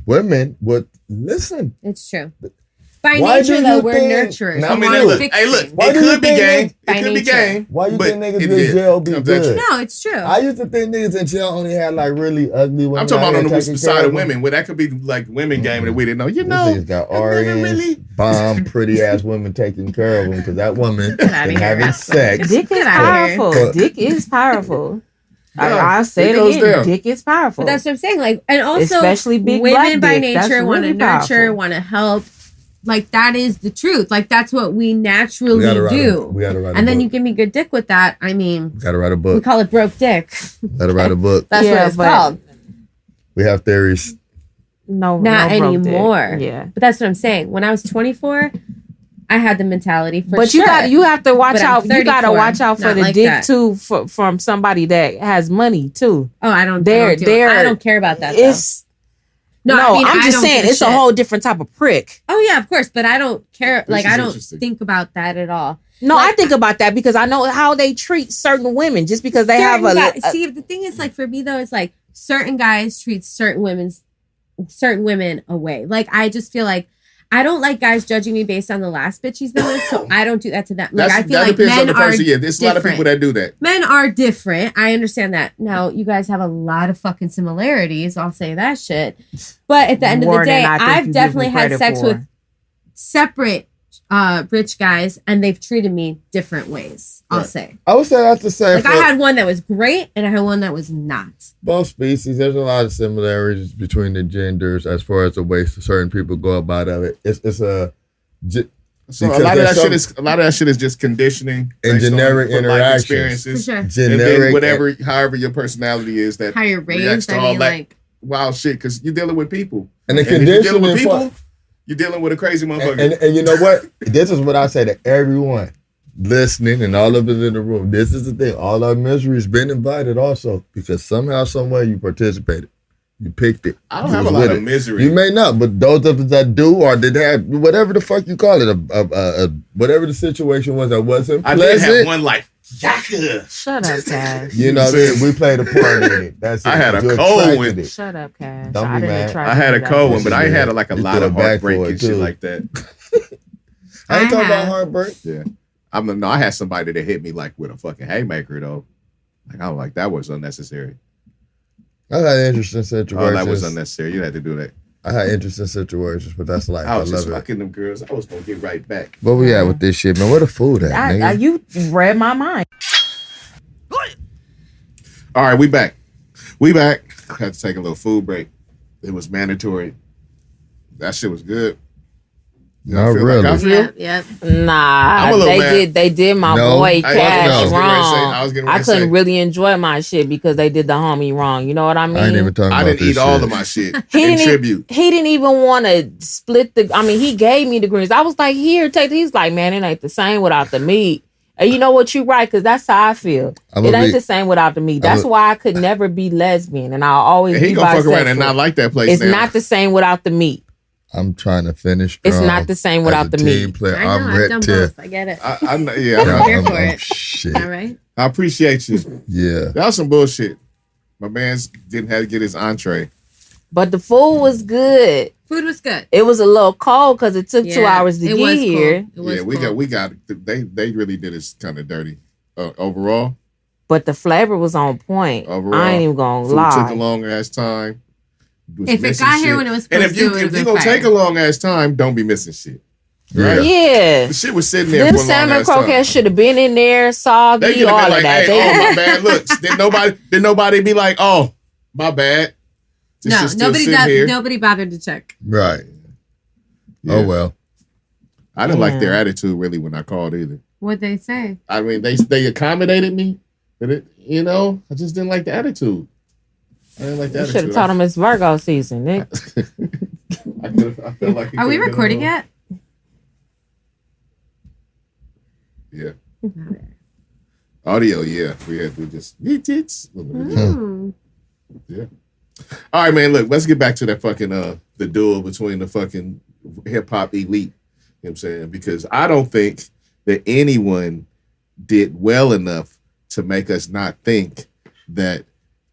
Women would listen. It's true. By Why do nature, though, you we're think- nurturers. Now, We I mean, want look, fixing. Hey, look, Why it do you could be think game. It by could be nature? game. Why you but think niggas it in is. jail be I'm telling you. good? No, it's true. I used to think niggas in jail only had like really ugly women. I'm talking out about on here the taking side care of them. women. Well, that could be like women game that we didn't know. You This know, nigga's got I've never RNs, really- bomb, pretty ass women taking care of them because that woman Get outta been here. having sex. Dick is Get outta here. powerful. Dick is powerful. Yeah, I'll say it it goes again. down. Dick is powerful. But that's what I'm saying. Like, and also, Especially big women black by dick. That's nature want to really nurture, powerful. want to help. Like, that is the truth. Like, that's what we naturally We gotta write do. we gotta write a And then book. you give me good dick with that. I mean, Gotta write a we book. call it broke dick. Gotta write a book. That's Yeah, what it's but- called. We have theories. no, Not no broke dick. anymore. Yeah. But that's what I'm saying. When I was 24, I had the mentality for But sure. you have to watch But I'm out. You gotta 34, watch out for not the like dick that. too from somebody that has money too. Oh, I don't. They're- I don't care about that. It's though. no, I mean, I'm I just don't saying give it's a shit. whole different type of prick. Oh yeah, of course. But I don't care. Like, is I don't interesting. think about that at all. No, Like, I think about that because I know how they treat certain women just because they have Certain a. guys- see, the thing is, like, for me though, it's like certain guys treat certain women away. Like, I just feel like I don't like guys judging me based on the last bitch he's been with, so I don't do that to them. Like, I feel that like depends on men the are person. Yeah, there's a lot of people that do that. men are different. I understand that. Now, you guys have a lot of fucking similarities. I'll say that shit. But at the end of More the than day, I think you I've give definitely me had credit sex for. with separate rich guys, and they've treated me different ways. I'll Right. say. I would say that's the same Like, for I had one that was great, and I had one that was not. both species. There's a lot of similarities between the genders as far as the way certain people go about it. It's a So a Because lot of that there's shit is just conditioning And based on generic life interactions. For experiences. sure. And generic. then whatever, however your personality is, that How you're reacts raised, to I all mean, that like, wild shit. Because you're dealing with people, and the and if you're dealing conditioning with part. people, you're dealing with a crazy motherfucker. And you know what? This is what I say to everyone listening and all of us in the room. This is the thing. All our misery has been invited also because somehow, somewhere you participated. You picked it. I don't You have a was lot with of it. misery. You may not, but those of us that do or did have whatever the fuck you call it, whatever the situation was that wasn't I did pleasant. have one life. Yaka. Shut up, Cash. You know, we played a part in it. That's it. I had a You cold attracted one. it. Shut up, Cash. Don't be I didn't mad. try I had a to do cold that. one, but I ain't had like a You lot threw of it back heartbreak for it, and shit too. like that. I ain't talking about have. heartbreak. Yeah, I had somebody that hit me like with a fucking haymaker though. Like I was like that was unnecessary. I had interesting situations. Oh, that was unnecessary. You had to do that. I had interesting situations, but that's life. I was love just fucking them girls. I was gonna get right back. But we at with this shit, man. Where the food at, nigga? You read my mind. All right, we back. We back. Had to take a little food break. It was mandatory. That shit was good. Not really. Like I feel? Yep. Nah, they did my boy Cash wrong. I couldn't really enjoy my shit because they did the homie wrong. You know what I mean? I ain't even talking about I didn't eat all of my shit in tribute. He didn't even want to split the. I mean, he gave me the greens. I was like, here, take. He's like, man, it ain't the same without the meat. And you know what? You right, because that's how I feel. It ain't the same without the meat. That's why I could never be lesbian, and I'll always be bisexual. He gonna fuck around and not like that place. It's not the same without the meat. I'm trying to finish strong. It's not the same without the meat. Player. I know, I've done both. I get it. I'm here for it. Shit. All right. I appreciate you. Yeah. That was some bullshit. My man's didn't have to get his entree. But the food was good. Food was good. It was a little cold because it took 2 hours to get here. Cool. We got. They really did it kind of dirty overall. But the flavor was on point. Overall, I ain't even gonna food lie. Took a long ass time. If it got here when it was supposed to, and if you're gonna take a long ass time, don't be missing shit. Right? Yeah. The shit was sitting there. Them for a long salmon ass time. croquettes should have been in there, soggy, They could have all been of like, that. hey, oh my bad looks. Did nobody be like, oh my bad? No, nobody bothered to check. Right. Yeah. Oh well. I didn't like their attitude really when I called either. What'd they say? I mean, they accommodated me, but I just didn't like the attitude. I didn't like that. You should have taught him it's Virgo season, Nick. I felt like. Are we recording yet? Yeah. Audio, yeah. We just Yeah. All right, man. Look, let's get back to that fucking the duel between the fucking hip hop elite. You know what I'm saying? Because I don't think that anyone did well enough to make us not think that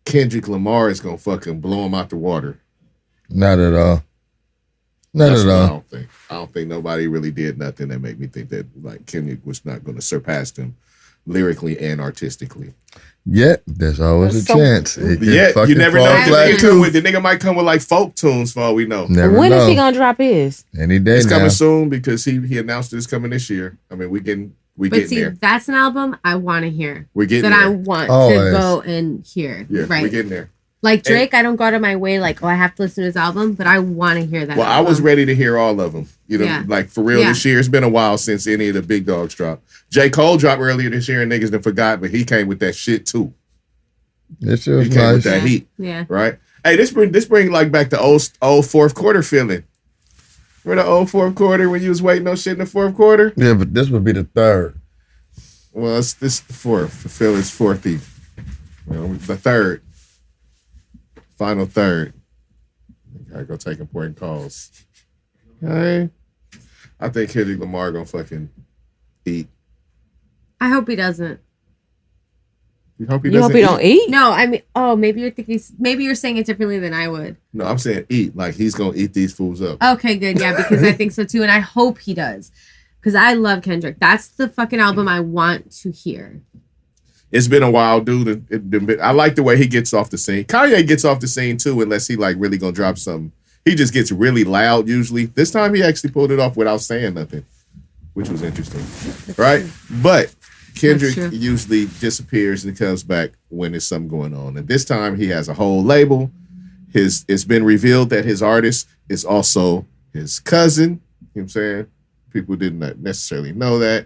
Kendrick Lamar is gonna fucking blow him out the water. Not at all. Not at all. I don't think nobody really did nothing that made me think that like Kendrick was not gonna surpass them lyrically and artistically. Yet there's always a chance. You never know. The nigga might come with like folk tunes for all we know. When is he gonna drop his? Any day. It's now. coming soon because he announced it's coming this year. I mean, we getting there. That's an album I want to hear. We're getting that there. I want to go and hear. Yeah, right. We're getting there. Like Drake, I don't go out of my way like, I have to listen to his album, but I want to hear that. Well, album. I was ready to hear all of them. You know, like for real this year. It's been a while since any of the big dogs dropped. J. Cole dropped earlier this year and niggas done forgot, but he came with that shit too. It sure was he came nice. with that heat. Yeah. Right? Hey, this bring like back the old fourth quarter feeling. Remember the old fourth quarter when you was waiting on shit in the fourth quarter? Yeah, but this would be the third. Well, this is the fourth. The feeling's fourthy. The third. Final third. Gotta go take important calls. Hey. I think Kendrick Lamar gonna fucking eat. I hope he doesn't. You hope he don't eat? No, I mean, maybe you're saying it differently than I would. No, I'm saying eat. Like he's gonna eat these fools up. Okay, good. Yeah, because I think so too, and I hope he does. Because I love Kendrick. That's the fucking album I want to hear. It's been a while, dude. I like the way he gets off the scene. Kanye gets off the scene too, unless he like really gonna drop something. He just gets really loud usually. This time he actually pulled it off without saying nothing, which was interesting, right? But Kendrick usually disappears and comes back when there's something going on. And this time he has a whole label. It's been revealed that his artist is also his cousin. You know what I'm saying? People didn't necessarily know that.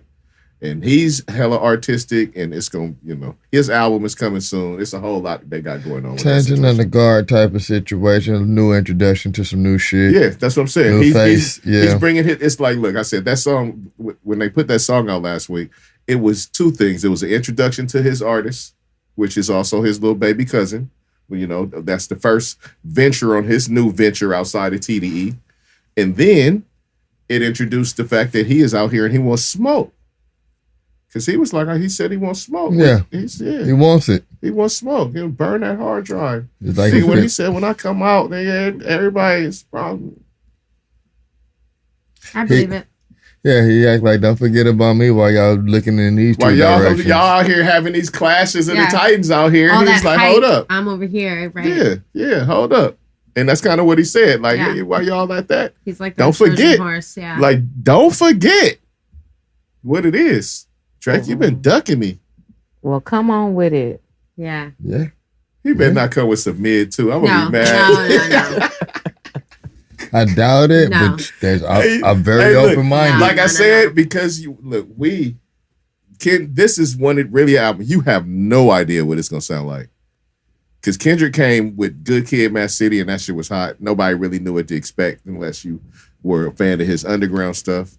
And he's hella artistic, and it's going to, his album is coming soon. It's a whole lot they got going on. Changing in the guard type of situation, new introduction to some new shit. Yeah, that's what I'm saying. New face. He's bringing it. It's like, look, I said, that song, when they put that song out last week, it was two things. It was an introduction to his artist, which is also his little baby cousin. That's the first venture on his new venture outside of TDE. And then it introduced the fact that he is out here and he wants smoke. Because he was like, he said he wants smoke. Yeah. He wants it. He wants smoke. He'll burn that hard drive. Like he said, when I come out, everybody's problem. I believe it. Yeah, he act like, don't forget about me while y'all looking in these two directions. Y'all out here having these clashes and the Titans out here. All He's like, hype, hold up. I'm over here, right? Yeah, hold up. And that's kind of what he said. Like, hey, why y'all like that? He's like, don't forget. Horse, yeah. Like, don't forget what it is. Drake, you've been ducking me. Well, come on with it. Yeah. Yeah. He better not come with some mid, too. I'm going to be mad. No. I doubt it, but I'm very open-minded. Like I said, because this is one that really album. You have no idea what it's going to sound like. Because Kendrick came with Good Kid, Mad City, and that shit was hot. Nobody really knew what to expect unless you were a fan of his underground stuff.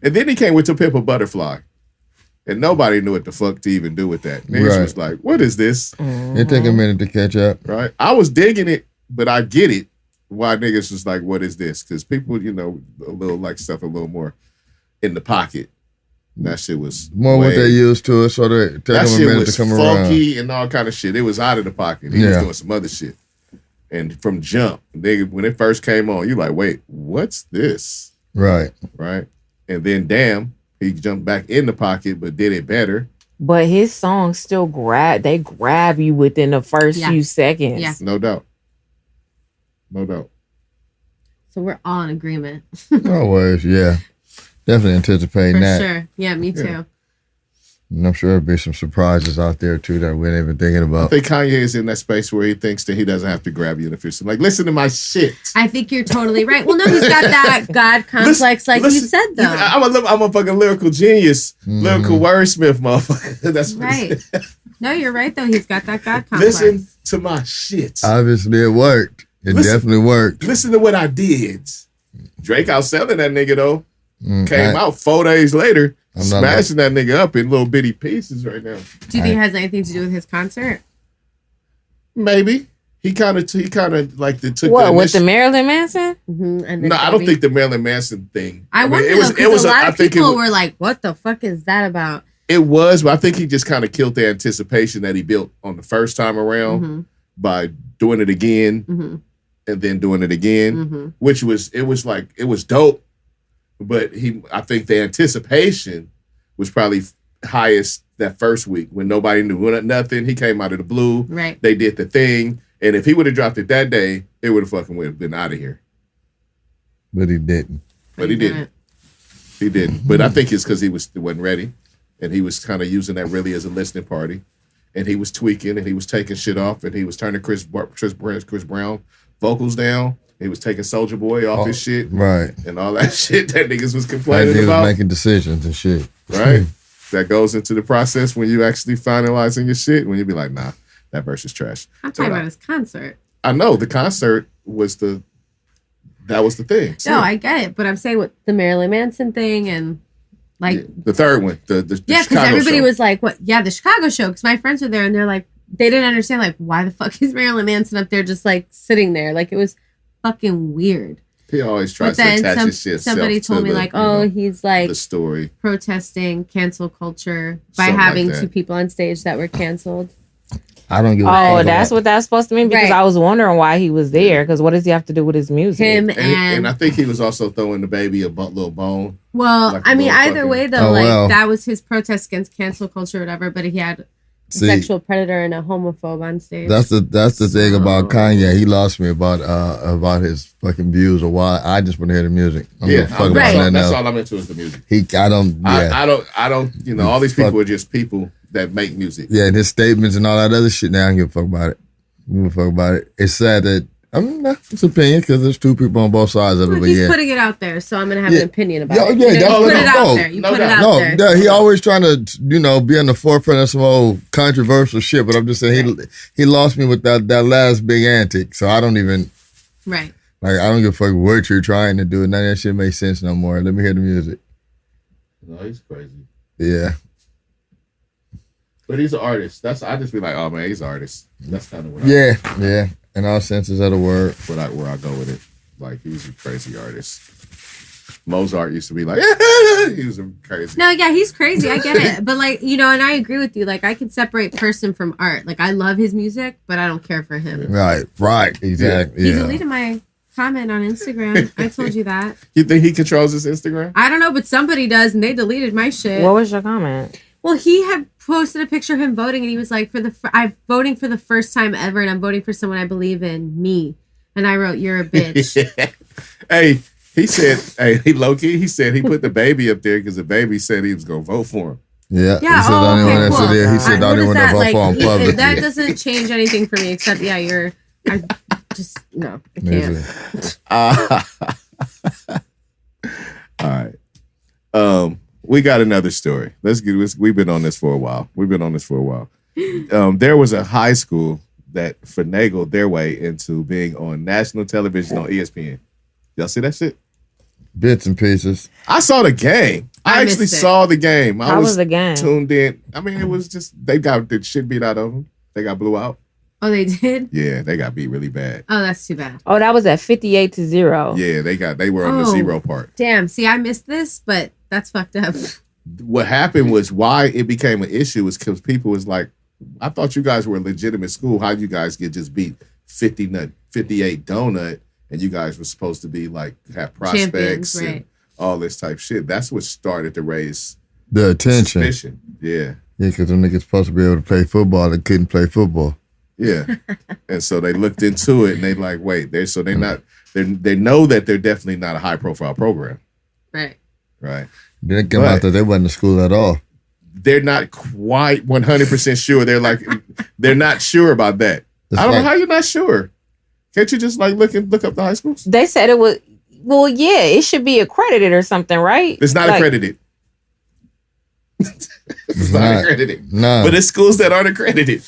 And then he came with To Pimp a Butterfly. And nobody knew what the fuck to even do with that. Niggas was like, what is this? It took a minute to catch up. Right? I was digging it, but I get it. Why niggas was like, what is this? Because people, a little like stuff a little more in the pocket. That shit was more what they used to it, so they take them a minute to come around. That shit was funky and all kind of shit. It was out of the pocket. He was doing some other shit. And from jump, when it first came on, you like, wait, what's this? Right. Right. And then damn, he jumped back in the pocket, but did it better. But his songs still grab you within the first few seconds. Yeah. No doubt. So we're all in agreement. Always, yeah. Definitely anticipating that. For sure. Yeah, me too. Yeah. And I'm sure there'll be some surprises out there, too, that we ain't even thinking about. I think Kanye is in that space where he thinks that he doesn't have to grab you in the fist. Like, listen to my shit. I think you're totally right. Well, no, he's got that God complex, you said, though. I'm a fucking lyrical genius, lyrical wordsmith, motherfucker. That's right. No, you're right, though. He's got that God complex. Listen to my shit. Obviously, it worked. It definitely worked. Listen to what I did. Drake outselling that nigga, though. Came out 4 days later, smashing that nigga up in little bitty pieces right now. Do you think it has anything to do with his concert? Maybe. He kind of like took what with the Marilyn Manson? Mm-hmm. No, I don't think the Marilyn Manson thing. I wonder. It was a lot of people were like, "What the fuck is that about?" It was, but I think he just kind of killed the anticipation that he built on the first time around by doing it again and then doing it again, which was it was dope. But I think the anticipation was probably highest that first week when nobody knew nothing. He came out of the blue. Right. They did the thing. And if he would have dropped it that day, it would have been out of here. But he didn't. He didn't. But I think it's because he wasn't ready. And he was kind of using that really as a listening party. And he was tweaking and he was taking shit off and he was turning Chris Brown vocals down. He was taking Soulja Boy off his shit. Right. And all that shit that niggas was complaining about. Was making decisions and shit. Right. That goes into the process when you actually finalizing your shit. When you be like, nah, that verse is trash. I'm talking about his concert. I know. The concert was that was the thing. No, I get it. But I'm saying with the Marilyn Manson thing and the third one. The because everybody was like, what? Yeah, the Chicago show. Because my friends were there and they're like, they didn't understand like, why the fuck is Marilyn Manson up there just like sitting there? Like it was fucking weird. He always tries to attach his shit. Somebody told me like, he's like the story protesting cancel culture by having two people on stage that were canceled. I don't give a fuck. That's what that's supposed to mean because I was wondering why he was there because what does he have to do with his music? And I think he was also throwing the baby a little bone. Well, like I mean, either way though, that was his protest against cancel culture or whatever, but he had a sexual predator and a homophobe on stage. That's the thing about Kanye. He lost me about his fucking views or why. I just want to hear the music. That's all I'm into is the music. I don't. All these people are just people that make music. Yeah, and his statements and all that other shit. Now I don't give a fuck about it. I don't give a fuck about it. It's sad that it's opinion because there's two people on both sides of it. But he's putting it out there, so I'm gonna have an opinion about it. Yeah, you put it out there. You put it out there. Yeah, he always trying to be on the forefront of some old controversial shit. But I'm just saying he lost me with that last big antic. So I don't even I don't give a fuck what you're trying to do. None of that shit makes sense no more. Let me hear the music. No, he's crazy. Yeah. But he's an artist. I just be like, oh man, he's an artist. That's kind of what yeah. In all senses of the word. Where I go with it. Like, he's a crazy artist. Mozart used to be like, he was crazy. No, yeah, he's crazy. I get it. But, and I agree with you. Like, I can separate person from art. Like, I love his music, but I don't care for him. Right. Exactly. He's the lead of my comment on Instagram. I told you that. You think he controls his Instagram? I don't know, but somebody does, and they deleted my shit. What was your comment? Well, he had posted a picture of him voting, and he was like, I'm voting for the first time ever, and I'm voting for someone I believe in, me. And I wrote, you're a bitch. Hey, he said, he low-key, he said he put the baby up there because the baby said he was going to vote for him. Yeah. Yeah, He said, cool. He said, I don't want to vote for him publicly. That doesn't change anything for me, except, I can't. All right. We got another story. Let's get this. We've been on this for a while. There was a high school that finagled their way into being on national television on ESPN. Y'all see that shit? Bits and pieces. I saw the game. I actually saw the game. How was the game? Tuned in. I mean, it was just, they got the shit beat out of them. They got blew out. Oh, they did? Yeah, they got beat really bad. Oh, that's too bad. Oh, that was at 58-0. Yeah, they were on the zero part. Damn. See, I missed this, but that's fucked up. What happened was why it became an issue was because people was like, I thought you guys were a legitimate school. How you guys get just beat 58 donut, and you guys were supposed to be like have prospects and all this type shit. That's what started to raise the attention. Suspicion. Yeah. Yeah, because them niggas supposed to be able to play football. They couldn't play football. Yeah. And so they looked into it and they like, wait, they know that they're definitely not a high profile program. Right. Right. Then it came out that they wasn't a school at all. They're not quite 100% sure. They're like, they're not sure about that. I don't know how you're not sure. Can't you just like look up the high schools? They said it was, well, yeah, it should be accredited or something, right? It's not accredited. It's not accredited. No. But it's schools that aren't accredited.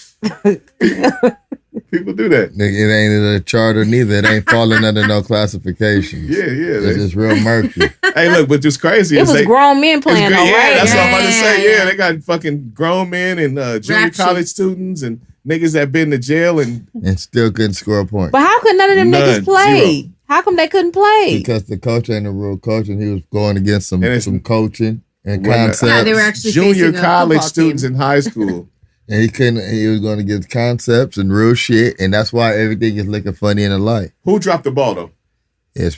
People do that. It ain't a charter neither. It ain't falling under no classifications. Yeah. It's just real murky. Hey, look, but what's crazy is was grown men playing, though, right? That's what I'm about to say. Yeah, they got fucking grown men and junior college students and niggas that been to jail and still couldn't score a point. But how could none of them niggas play? 0. How come they couldn't play? Because the coach ain't a real coach, and he was going against some coaching and concepts. Yeah, they were actually junior college students in high school. And he was going to get concepts and real shit, and that's why everything is looking funny in the light. Who dropped the ball, though?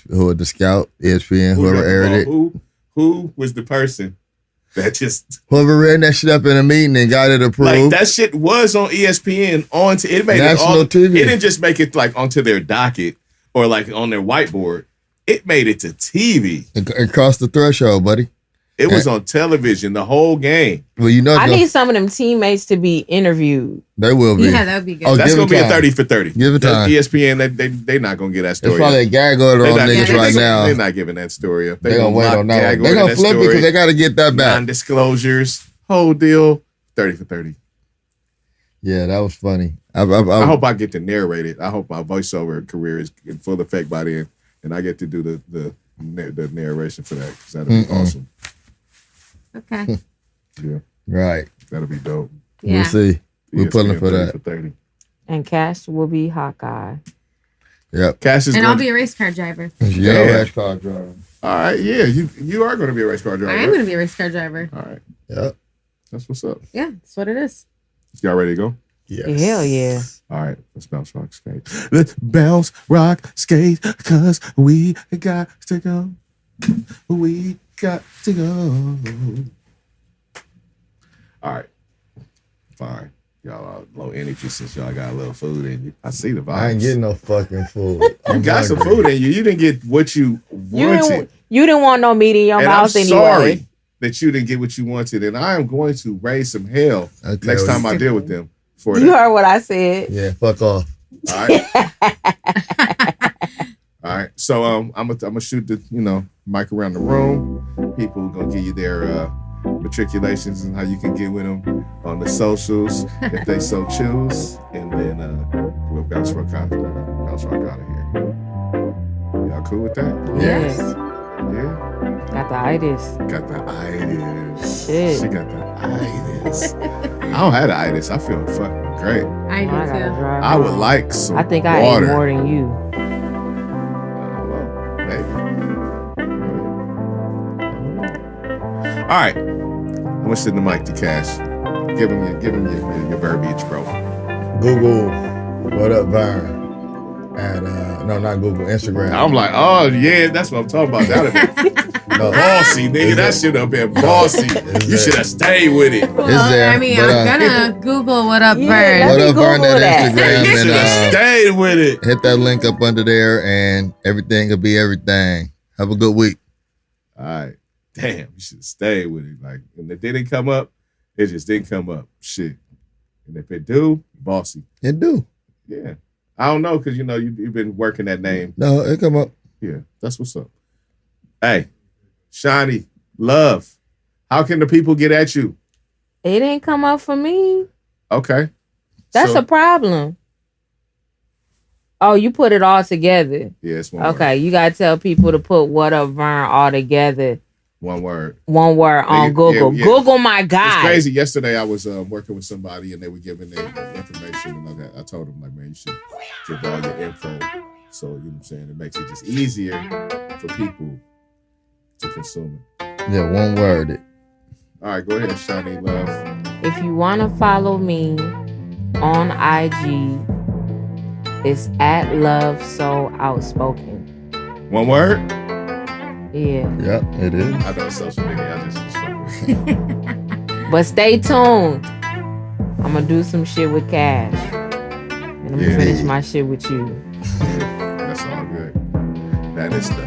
Who the scout, ESPN, whoever aired it. Who was the person that just... Whoever ran that shit up in a meeting and got it approved. Like, that shit was on ESPN, it made national TV. It didn't just make it, like, onto their docket or, like, on their whiteboard. It made it to TV. It crossed the threshold, buddy. It was on television the whole game. Well, you know, I need some of them teammates to be interviewed. They will be. Yeah, that would be good. Oh, that's gonna be a 30 for 30. Give it time. ESPN, they not gonna get that story. It's probably a gag order on niggas right now. They're not giving that story up. They're gonna wait on that. They're gonna flip it because they gotta get that back. Non-disclosures, whole deal. 30 for 30. Yeah, that was funny. I hope I get to narrate it. I hope my voiceover career is in full effect by then, and I get to do the narration for that because that'll be awesome. Okay. Yeah. Right. That'll be dope. Yeah. We'll see. We're pulling for that. For 30. And Cash will be Hawkeye. Yep. Cash is. And I'll be a race car driver. Yeah, race car driver. All right. Yeah, you are going to be a race car driver. I am going to be a race car driver. All right. Yep. That's what's up. Yeah, that's what it is. Y'all ready to go? Yes. Hell yeah. All right, let's bounce, rock, skate. Let's bounce, rock, skate, cause we got to go. We got to go. All right, fine. Y'all are low energy since y'all got a little food in you. I see the vibes. I ain't getting no fucking food. You got some food in you. You didn't get what you wanted. You didn't want no meat in your mouth anyway. I'm sorry that you didn't get what you wanted, and I am going to raise some hell next time I deal with them. You heard what I said. Yeah, fuck off. All right. All right. So I'm gonna shoot the mic around the room. People are gonna give you their matriculations and how you can get with them on the socials if they so choose, and then we'll bounce rock out of here. Y'all cool with that? Yes. Yeah. Got the itis. Got the itis. Shit. She got the itis. I don't have the itis. I feel fucking great. I do too. I would like some I think water. I ate more than you. Maybe. All right. I'm gonna send the mic to Cash. Give him your verbiage, bro. Google, what up, Vern? no, not Google, Instagram. I'm like, oh yeah, that's what I'm talking about. That'd be No, bossy, nigga. That should have been bossy. You should have stayed with it. Well, there, I mean, but, I'm gonna Google what up, Yeah, Vern. let What me up, Vern? Google That that. Instagram You should have and stayed with it. hit that link up under there, and everything will be everything. Have a good week. All right. Damn, you should have stayed with it. Like, and if it didn't come up, it just didn't come up. Shit. And if it do, bossy. It do. Yeah. I don't know, because, you've been working that name. No, it come up. Yeah, that's what's up. Hey, Shanni Love, how can the people get at you? It didn't come up for me. Okay. That's So- a problem. Oh, you put it all together. Yeah, it's one Okay, you gotta tell people to put "What Up, Vern" all together. One word. One word on Yeah, Google. yeah. Google my It's guy. crazy. Yesterday, I was working with somebody, and they were giving their information, and I told them, like, man, you should give all your info. So, you know what I'm saying? It makes it just easier for people to consume it. Yeah, one word. All right, go ahead, Shanni Love. If you wanna follow me on IG, it's at Love So Outspoken. One word? Yeah. Yep, it is. I know social media. I just fucking with it. But stay tuned. I'm gonna do some shit with Cash. And I'm gonna Yeah. finish my shit with you. Yeah, that's all good. That is the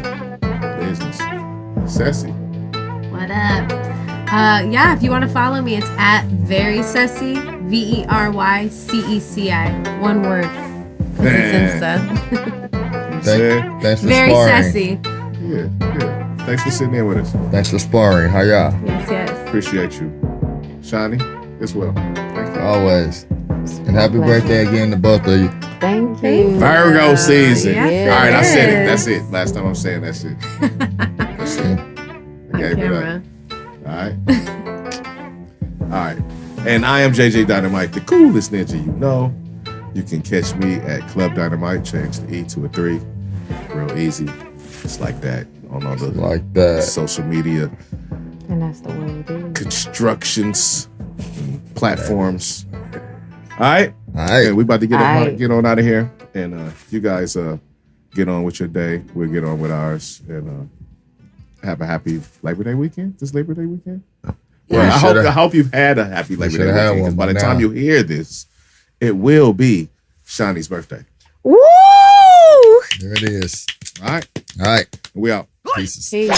business. Ceci. What up? Yeah, if you want to follow me, it's at Very Ceci, VERYCECI. One word. 'Cause it's Insta. You said? Thanks for Very sparring. Ceci. Yeah. Thanks for sitting in with us. Thanks for sparring. How y'all? Yes. Appreciate you. Shani, as well. Thank you. Always. And happy Pleasure. birthday again to both of you. Thank you. Virgo season. Yes, All right, I said it. is. That's it. Last time I'm saying that shit. That's it. I On gave it camera. up. All right. All right. And I am JJ Dynamite, the coolest ninja you know. You can catch me at Club Dynamite. Change the E to a 3. Real easy. Just like that. On all the Like that. social media And that's the way it is. constructions and platforms. All right. All right. Yeah, we about to get Aight. get on out of here, and you guys get on with your day. We'll get on with ours, and have a happy Labor Day weekend. This Labor Day weekend. Yeah, Well, I hope you've had a happy Labor Day shoulda had weekend. 'Cause one by the by time now. you hear this, it will be Shani's birthday. Woo! There it is. All right, All right. we out. Pieces. Peace.